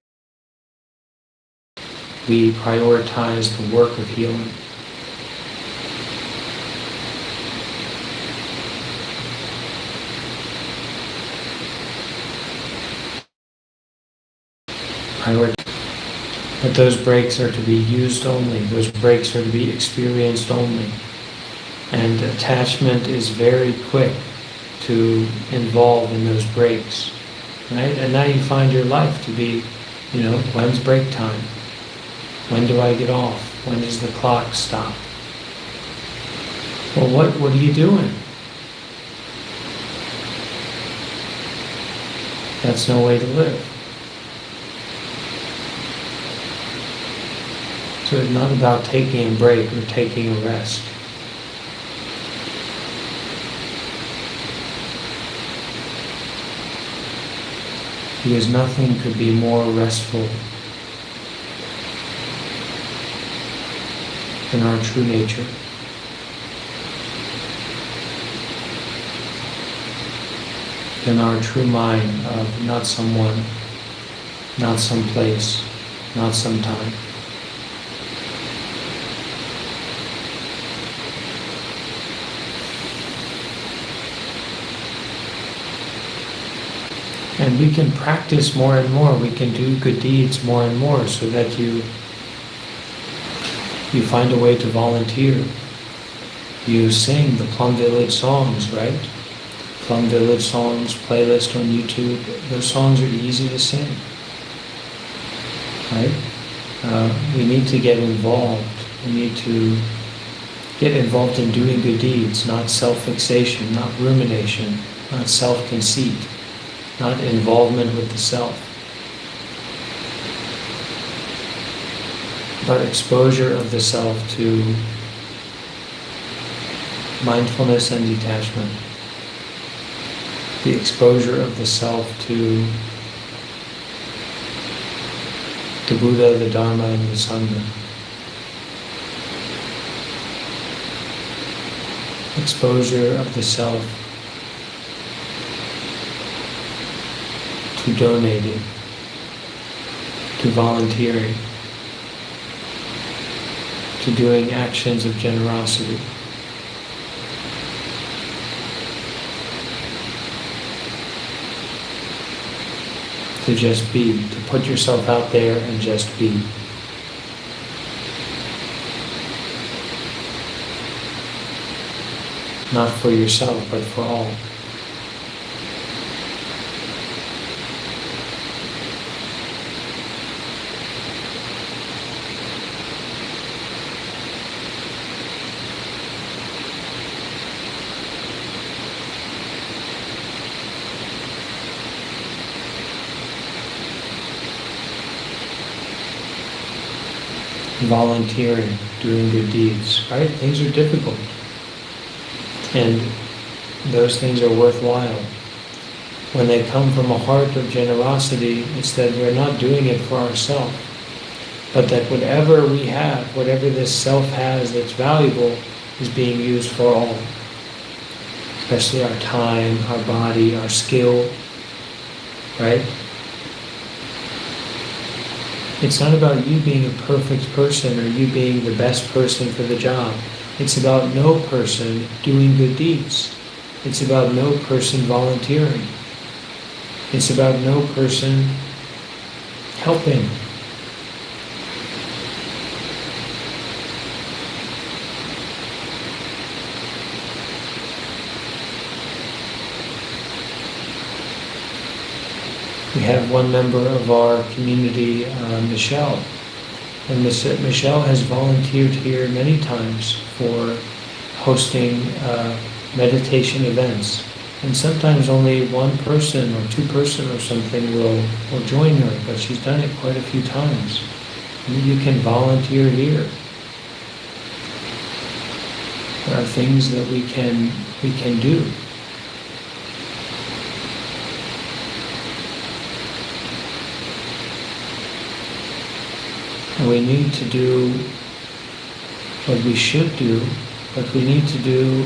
we prioritize the work of healing. But those breaks are to be used only. Those breaks are to be experienced only. And attachment is very quick to involve in those breaks, right? And now you find your life to be, when's break time? When do I get off? When does the clock stop? Well, what are you doing? That's no way to live. So it's not about taking a break or taking a rest. Because nothing could be more restful than our true nature. Than our true mind of not someone, not some place, not some time. And we can practice more and more. We can do good deeds more and more so that you find a way to volunteer. You sing the Plum Village songs, right? Plum Village songs, playlist on YouTube. Those songs are easy to sing, right? We need to get involved. We need to get involved in doing good deeds, not self-fixation, not rumination, not self-conceit, not involvement with the self, but exposure of the self to mindfulness and detachment, the exposure of the self to the Buddha, the Dharma, and the Sangha. Exposure of the self to donating, to volunteering, to doing actions of generosity. To just be, to put yourself out there and just be. Not for yourself, but for all. volunteering, doing good deeds, right? Things are difficult. And those things are worthwhile. When they come from a heart of generosity, it's that we're not doing it for ourselves, but that whatever we have, whatever this self has that's valuable, is being used for all. Especially our time, our body, our skill, right? It's not about you being a perfect person or you being the best person for the job. It's about no person doing good deeds. It's about no person volunteering. It's about no person helping. We have one member of our community, Michelle. And Michelle has volunteered here many times for hosting meditation events. And sometimes only one person or two person or something will join her, but she's done it quite a few times. And you can volunteer here. There are things that we can do. And we need to do what we should do, but we need to do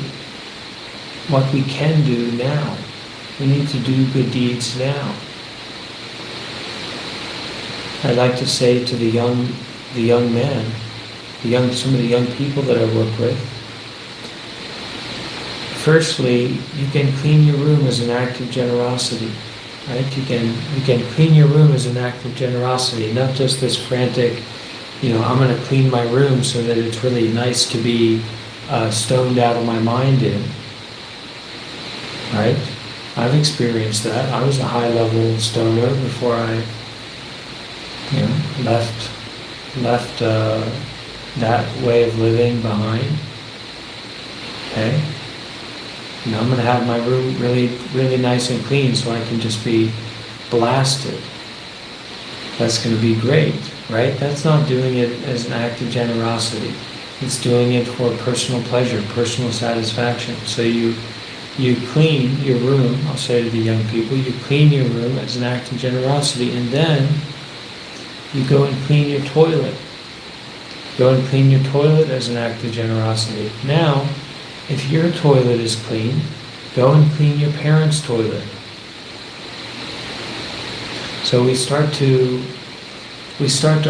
what we can do now. We need to do good deeds now. I'd like to say to the young men, some of the young people that I work with, firstly, you can clean your room as an act of generosity, right? You can clean your room as an act of generosity, not just this frantic, I'm going to clean my room so that it's really nice to be stoned out of my mind in. Right? I've experienced that. I was a high-level stoner before I, left that way of living behind. Okay? I'm going to have my room really, really nice and clean so I can just be blasted. That's going to be great, right? That's not doing it as an act of generosity. It's doing it for personal pleasure, personal satisfaction. So you clean your room, I'll say to the young people, you clean your room as an act of generosity, and then you go and clean your toilet. Go and clean your toilet as an act of generosity. Now, if your toilet is clean, go and clean your parents' toilet. So we start to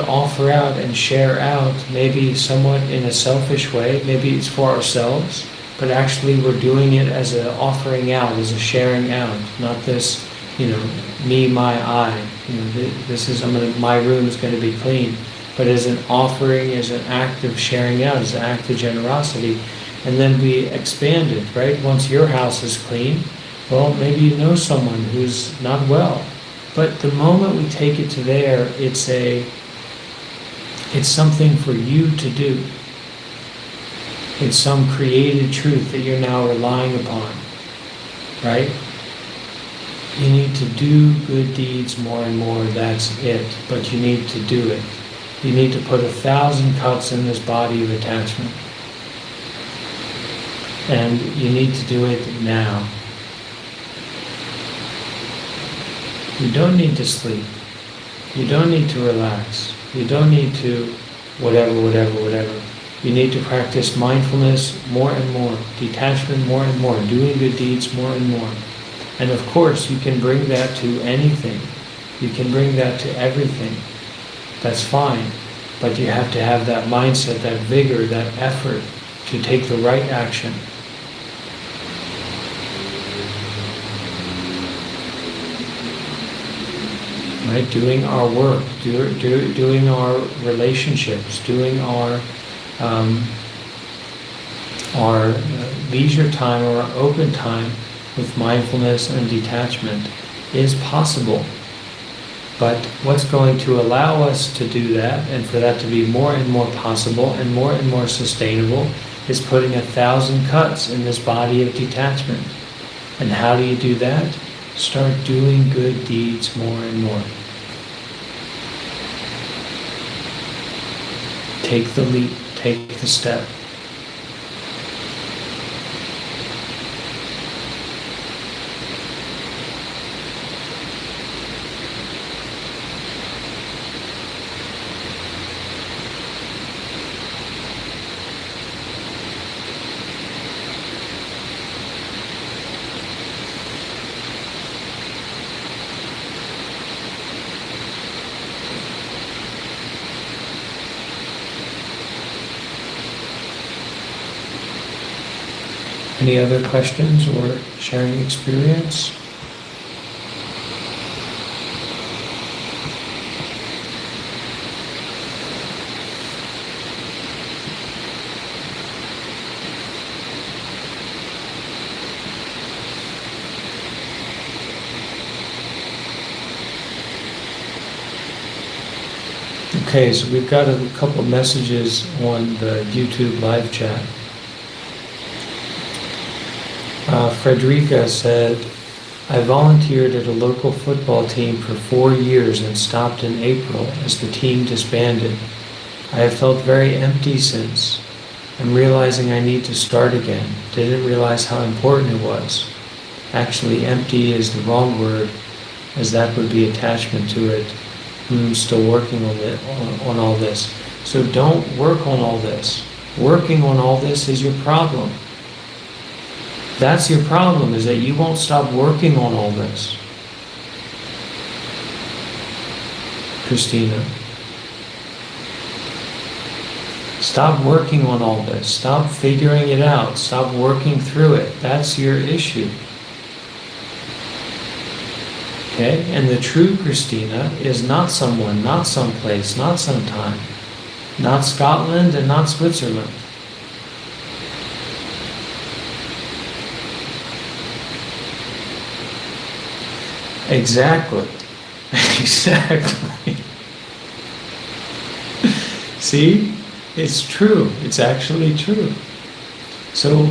offer out and share out, maybe somewhat in a selfish way, maybe it's for ourselves, but actually we're doing it as an offering out, as a sharing out, not this, me, my, I. This is, my room is going to be clean, but as an offering, as an act of sharing out, as an act of generosity. And then we expand it, right? Once your house is clean, well, maybe you know someone who's not well. But the moment we take it to there, it's something for you to do. It's some created truth that you're now relying upon, right? You need to do good deeds more and more, that's it. But you need to do it. You need to put 1,000 cuts in this body of attachment. And you need to do it now. You don't need to sleep. You don't need to relax. You don't need to whatever. You need to practice mindfulness more and more, detachment more and more, doing good deeds more and more. And of course, you can bring that to anything. You can bring that to everything. That's fine. But you have to have that mindset, that vigor, that effort to take the right action. Right? Doing our work, doing our relationships, doing our leisure time or our open time with mindfulness and detachment is possible. But what's going to allow us to do that, and for that to be more and more possible and more sustainable, is putting 1,000 cuts in this body of detachment. And how do you do that? Start doing good deeds more and more. Take the leap, take the step. Any other questions or sharing experience? Okay, so we've got a couple messages on the YouTube live chat. Frederica said, I volunteered at a local football team for 4 years and stopped in April as the team disbanded. I have felt very empty since. I'm realizing I need to start again. Didn't realize how important it was. Actually, empty is the wrong word, as that would be attachment to it. I'm still working on all this. So don't work on all this. Working on all this is your problem. That's your problem, is that you won't stop working on all this. Christina. Stop working on all this. Stop figuring it out. Stop working through it. That's your issue. Okay? And the true Christina is not someone, not someplace, not sometime. Not Scotland and not Switzerland. Exactly. Exactly. See? It's true. It's actually true. So,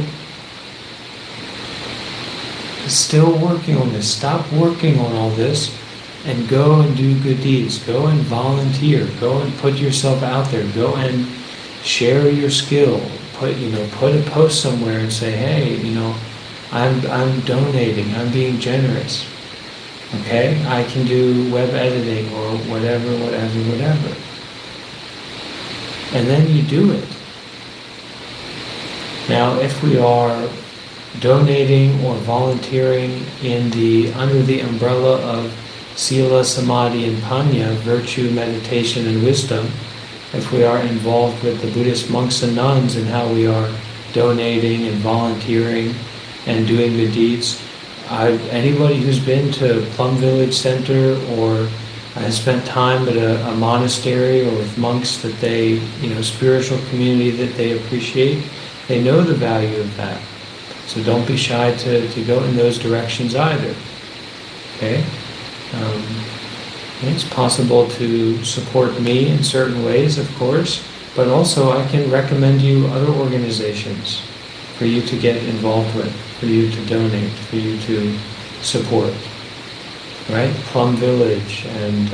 still working on this. Stop working on all this and go and do good deeds. Go and volunteer. Go and put yourself out there. Go and share your skill. Put a post somewhere and say, hey, I'm donating. I'm being generous. Okay? I can do web editing or whatever. And then you do it. Now, if we are donating or volunteering under the umbrella of Sila, Samadhi, and Panya, virtue, meditation, and wisdom, if we are involved with the Buddhist monks and nuns in how we are donating and volunteering and doing good deeds, anybody who's been to Plum Village Center or has spent time at a monastery or with monks that they, spiritual community that they appreciate, they know the value of that. So don't be shy to go in those directions either. Okay? It's possible to support me in certain ways, of course, but also I can recommend you other organizations for you to get involved with, for you to donate, for you to support. Right? Plum Village and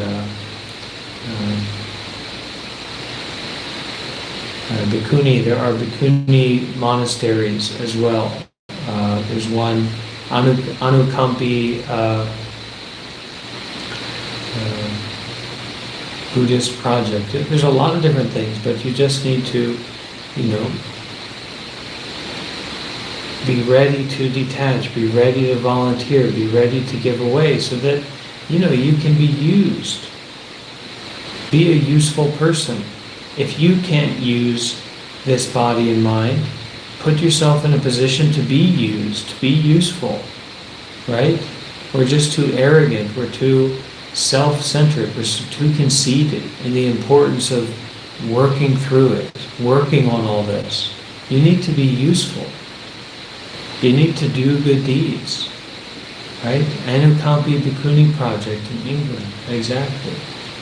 Bhikkhuni. There are Bhikkhuni monasteries as well. There's one, Anukampi Buddhist project. There's a lot of different things, but you just need to, be ready to detach, be ready to volunteer, be ready to give away so that, you can be used. Be a useful person. If you can't use this body and mind, put yourself in a position to be used, to be useful, right? We're just too arrogant, we're too self-centered, we're too conceited in the importance of working through it, working on all this. You need to be useful. You need to do good deeds, right? Anukampi Bhikkhuni project in England, exactly.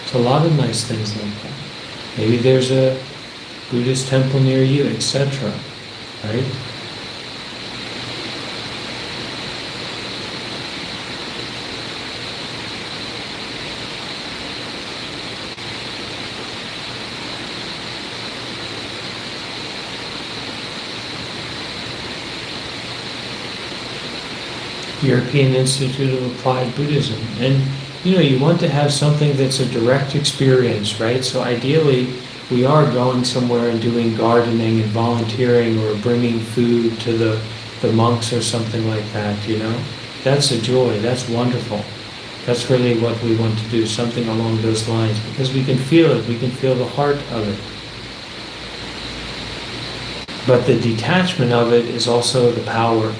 It's a lot of nice things like that. Maybe there's a Buddhist temple near you, etc., right? European Institute of Applied Buddhism. And you want to have something that's a direct experience, right? So ideally, we are going somewhere and doing gardening and volunteering or bringing food to the monks or something like that, That's a joy, that's wonderful. That's really what we want to do, something along those lines, because we can feel it, we can feel the heart of it. But the detachment of it is also the power,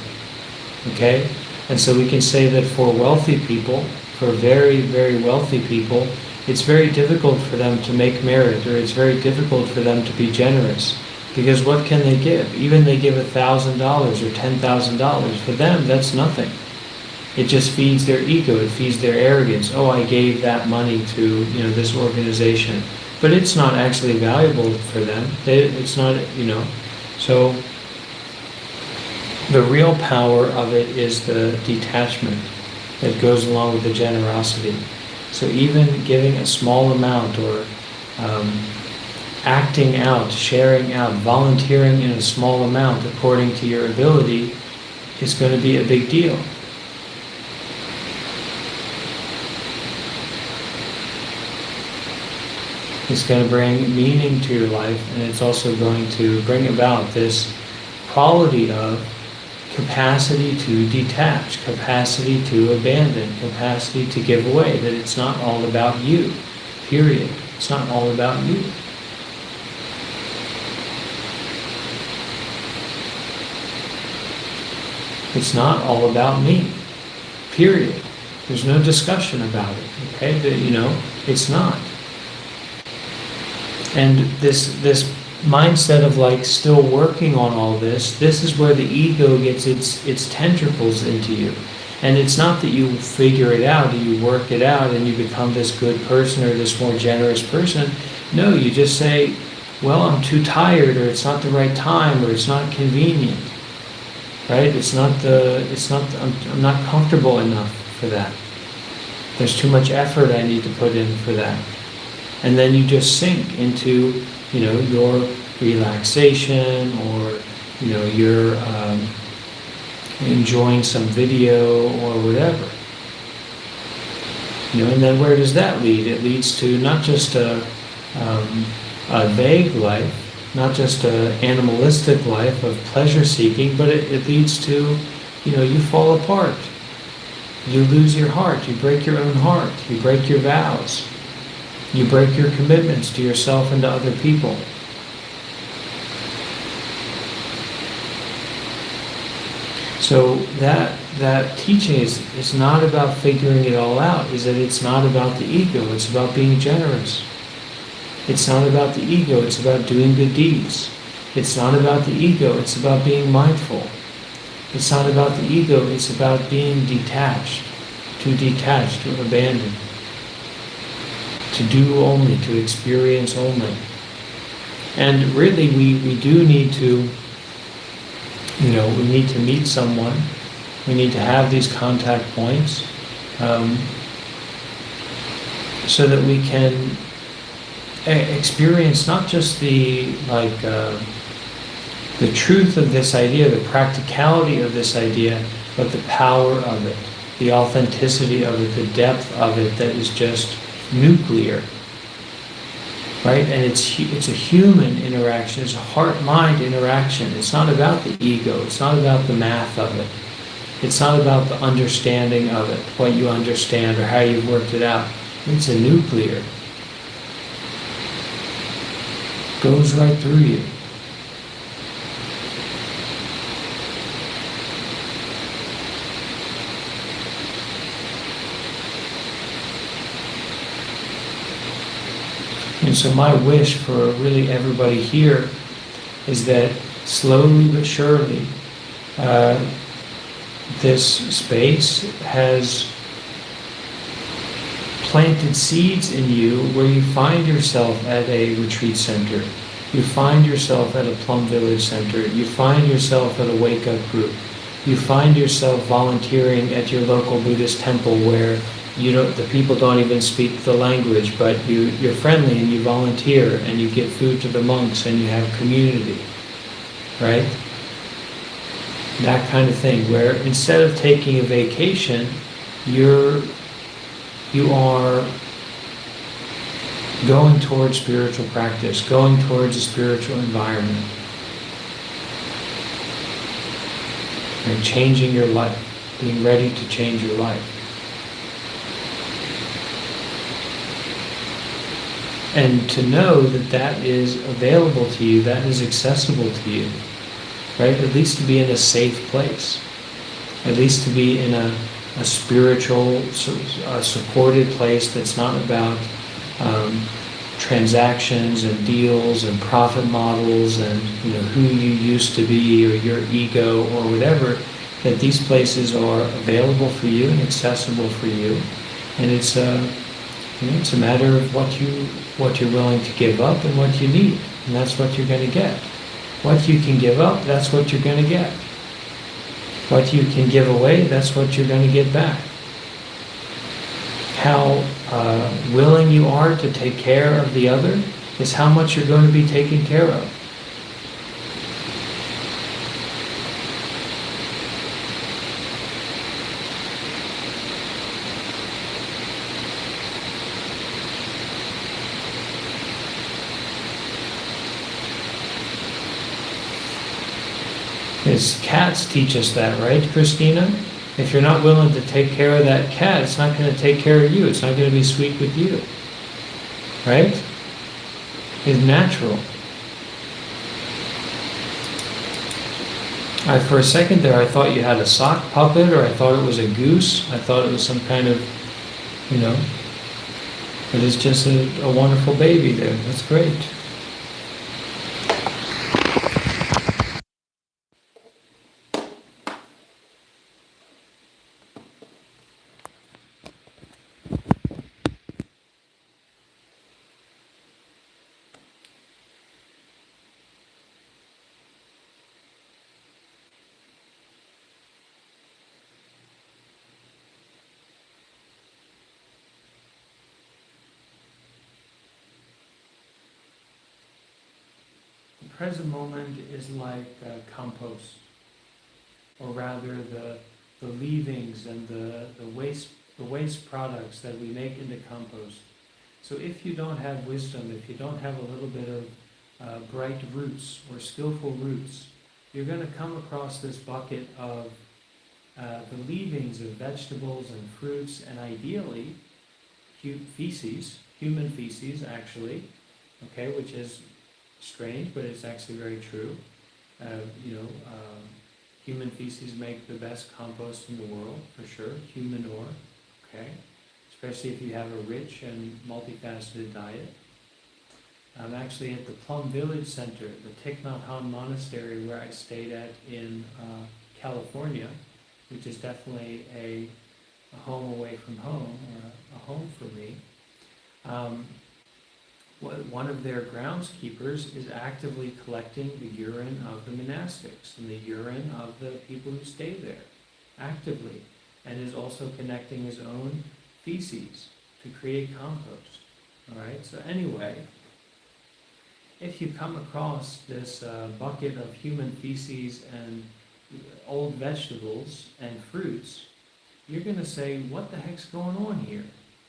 okay? And so we can say that for wealthy people, for very, very wealthy people, it's very difficult for them to make merit, or it's very difficult for them to be generous. Because what can they give? Even they give $1,000 or $10,000, for them that's nothing. It just feeds their ego, it feeds their arrogance. Oh, I gave that money to this organization. But it's not actually valuable for them. It's not, So the real power of it is the detachment that goes along with the generosity. So even giving a small amount, or acting out, sharing out, volunteering in a small amount according to your ability is going to be a big deal. It's going to bring meaning to your life, and it's also going to bring about this quality of capacity to detach, capacity to abandon, capacity to give away, that it's not all about you, period. It's not all about you. It's not all about me, period. There's no discussion about it, okay? It's not. And this mindset of still working on all this is where the ego gets its tentacles into you. And it's not that you figure it out, you work it out, and you become this good person or this more generous person. No, you just say, well, I'm too tired, or it's not the right time, or it's not convenient. Right? I'm not comfortable enough for that. There's too much effort I need to put in for that. And then you just sink into, your relaxation, or, you're enjoying some video or whatever. And then where does that lead? It leads to not just a vague life, not just an animalistic life of pleasure seeking, but it leads to, you fall apart. You lose your heart, you break your own heart, you break your vows. You break your commitments to yourself and to other people. So that teaching is not about figuring it all out, is that it's not about the ego, it's about being generous. It's not about the ego, it's about doing good deeds. It's not about the ego, it's about being mindful. It's not about the ego, it's about being detached, to abandon. To do only, to experience only. And really we do need to, we need to meet someone. We need to have these contact points so that we can experience not just the truth of this idea, the practicality of this idea, but the power of it, the authenticity of it, the depth of it that is just nuclear, right? And it's a human interaction, it's a heart-mind interaction. It's not about the ego, it's not about the math of it. It's not about the understanding of it, what you understand or how you've worked it out. It's a nuclear. Goes right through you. And so my wish for really everybody here is that slowly but surely this space has planted seeds in you where you find yourself at a retreat center, you find yourself at a Plum Village center, you find yourself at a wake-up group, you find yourself volunteering at your local Buddhist temple where the people don't even speak the language, but you're friendly and you volunteer and you give food to the monks and you have community, right? That kind of thing, where instead of taking a vacation, you are going towards spiritual practice, going towards a spiritual environment, and changing your life, being ready to change your life. And to know that that is available to you, that is accessible to you, right? At least to be in a safe place, at least to be in a spiritual, supported place that's not about transactions and deals and profit models and who you used to be or your ego or whatever. That these places are available for you and accessible for you, and it's a matter of what you're willing to give up and what you need, and that's what you're going to get. What you can give up, that's what you're going to get. What you can give away, that's what you're going to get back. How willing you are to take care of the other is how much you're going to be taken care of. Because cats teach us that, right, Christina? If you're not willing to take care of that cat, it's not going to take care of you. It's not going to be sweet with you. Right? It's natural. For a second there, I thought you had a sock puppet, or I thought it was a goose. I thought it was some kind of, but it's just a wonderful baby there. That's great. The present moment is like compost, or rather the leavings and the waste products that we make into compost. So if you don't have wisdom, if you don't have a little bit of bright roots or skillful roots, you're going to come across this bucket of the leavings of vegetables and fruits, and ideally human feces actually, okay, which is strange, but it's actually very true. Human feces make the best compost in the world, for sure, human manure, okay? Especially if you have a rich and multifaceted diet. I'm actually at the Plum Village Center, the Thich Nhat Hanh Monastery, where I stayed at in California, which is definitely a home away from home, or a home for me. One of their groundskeepers is actively collecting the urine of the monastics and the urine of the people who stay there, actively, and is also connecting his own feces to create compost. All right, so anyway, if you come across this bucket of human feces and old vegetables and fruits, you're going to say, what the heck's going on here?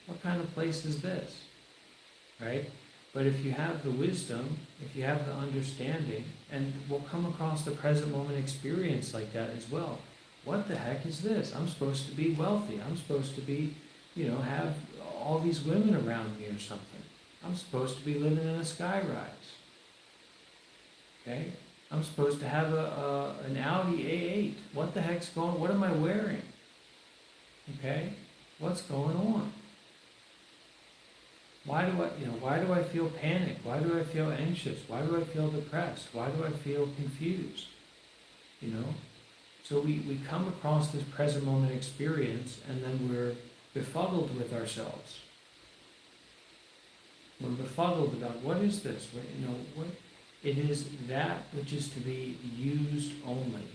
What kind of place is this? Right? But if you have the wisdom, if you have the understanding, and we'll come across the present moment experience like that as well. What the heck is this? I'm supposed to be wealthy. I'm supposed to be, have all these women around me or something. I'm supposed to be living in a skyrise. Okay? I'm supposed to have an Audi A8. What the heck's going on? What am I wearing? Okay? What's going on? Why do I feel panic? Why do I feel anxious? Why do I feel depressed? Why do I feel confused? So we come across this present moment experience, and then we're befuddled with ourselves. We're befuddled about, what is this? What it is, that which is to be used only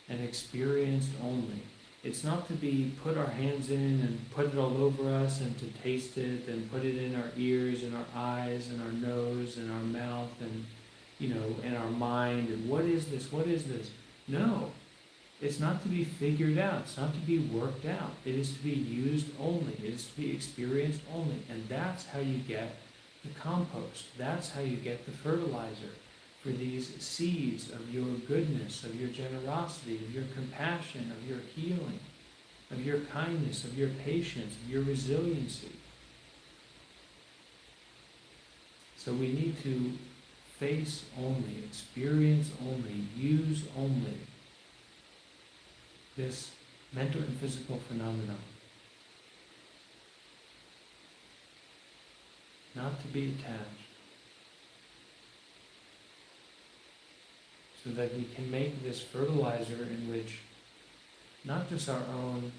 and experienced only. It's not to be put our hands in and put it all over us and to taste it and put it in our ears and our eyes and our nose and our mouth and, in our mind. And what is this? What is this? No. It's not to be figured out. It's not to be worked out. It is to be used only. It is to be experienced only. And that's how you get the compost. That's how you get the fertilizer for these seeds of your goodness, of your generosity, of your compassion, of your healing, of your kindness, of your patience, of your resiliency. So we need to face only, experience only, use only this mental and physical phenomenon. Not to be attached. So that we can make this fertilizer in which not just our own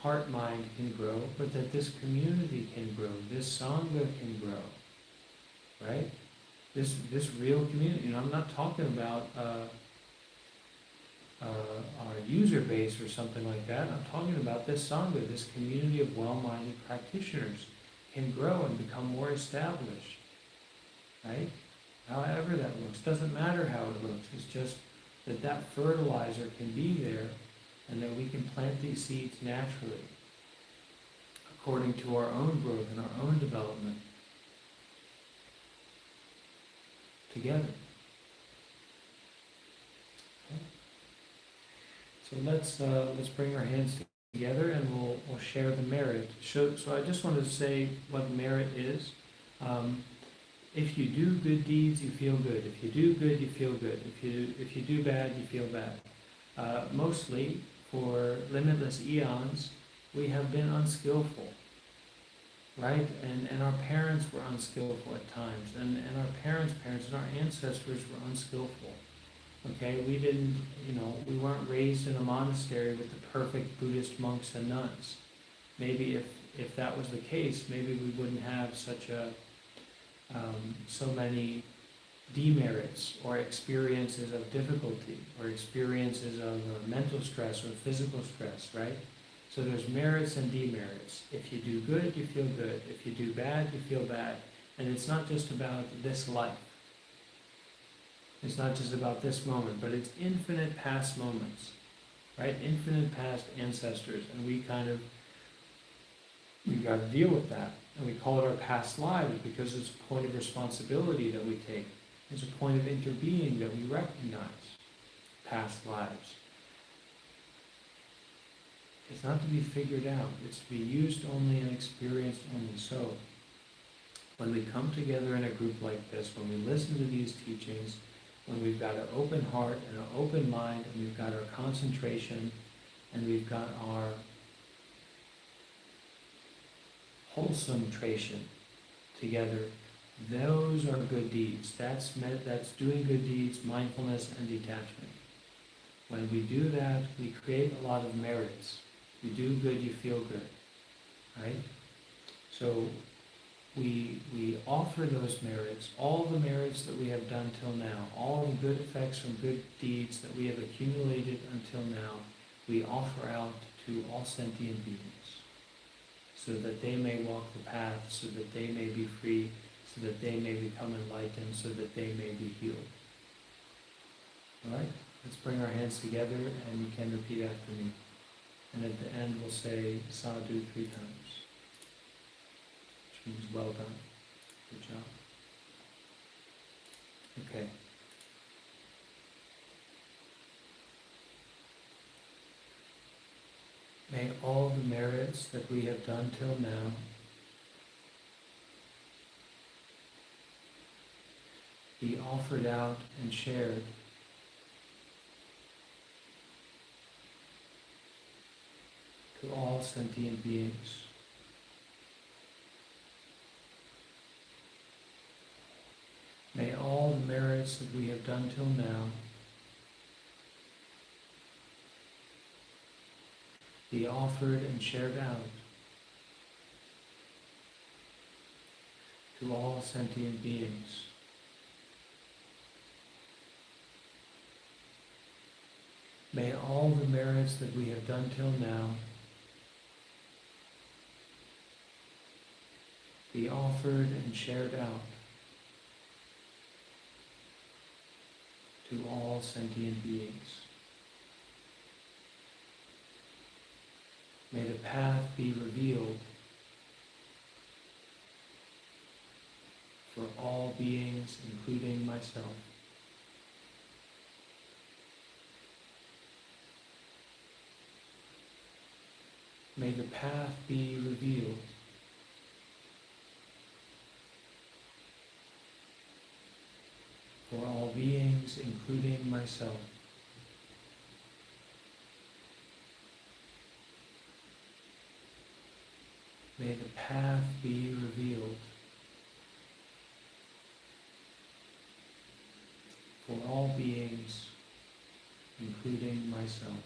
heart mind can grow, but that this community can grow, this Sangha can grow, right? This real community. I'm not talking about our user base or something like that. I'm talking about this Sangha, this community of well-minded practitioners can grow and become more established, right? However that looks. Doesn't matter how it looks. It's just that that fertilizer can be there and that we can plant these seeds naturally according to our own growth and our own development together. Okay. So let's bring our hands together and we'll share the merit. So I just wanted to say what merit is. If you do good deeds, you feel good. If you do good, you feel good. If you do bad, you feel bad. Mostly, for limitless eons, we have been unskillful, right? And our parents were unskillful at times, and our parents' parents and our ancestors were unskillful. Okay, we weren't raised in a monastery with the perfect Buddhist monks and nuns. Maybe if that was the case, maybe we wouldn't have such so many demerits or experiences of difficulty or experiences of mental stress or physical stress, right? So there's merits and demerits. If you do good, you feel good. If you do bad, you feel bad. And it's not just about this life. It's not just about this moment, but it's infinite past moments, right? Infinite past ancestors. And we've got to deal with that. And we call it our past lives because it's a point of responsibility that we take. It's a point of interbeing that we recognize past lives. It's not to be figured out. It's to be used only and experienced only. So, when we come together in a group like this, when we listen to these teachings, when we've got an open heart and an open mind, and we've got our concentration, and we've got our wholesome-tration together, those are good deeds. That's doing good deeds, mindfulness, and detachment. When we do that, we create a lot of merits. You do good, you feel good, right? So we offer those merits, all the merits that we have done till now, all the good effects from good deeds that we have accumulated until now, we offer out to all sentient beings, so that they may walk the path, so that they may be free, so that they may become enlightened, so that they may be healed. All right? Let's bring our hands together and you can repeat after me. And at the end we'll say sadhu 3 times, which means well done. Good job. Okay. May all the merits that we have done till now be offered out and shared to all sentient beings. May all the merits that we have done till now be offered and shared out to all sentient beings. May all the merits that we have done till now be offered and shared out to all sentient beings. May the path be revealed for all beings, including myself. May the path be revealed for all beings, including myself. May the path be revealed for all beings, including myself.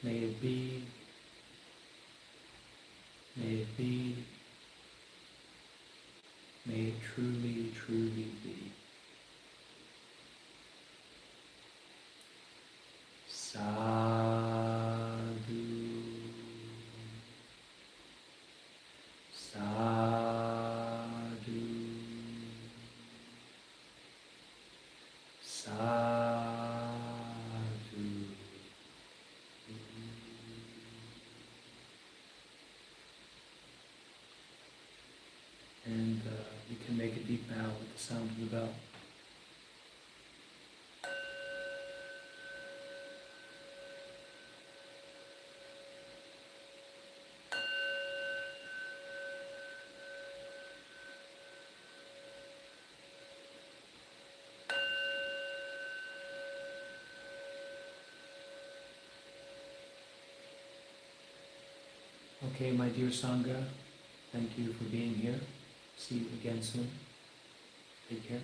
May it be, may it be, may it truly, truly be. Sadhu, sadhu, sadhu. And you can make a deep bow with the sound of the bell. Okay, my dear Sangha, thank you for being here. See you again soon. Take care.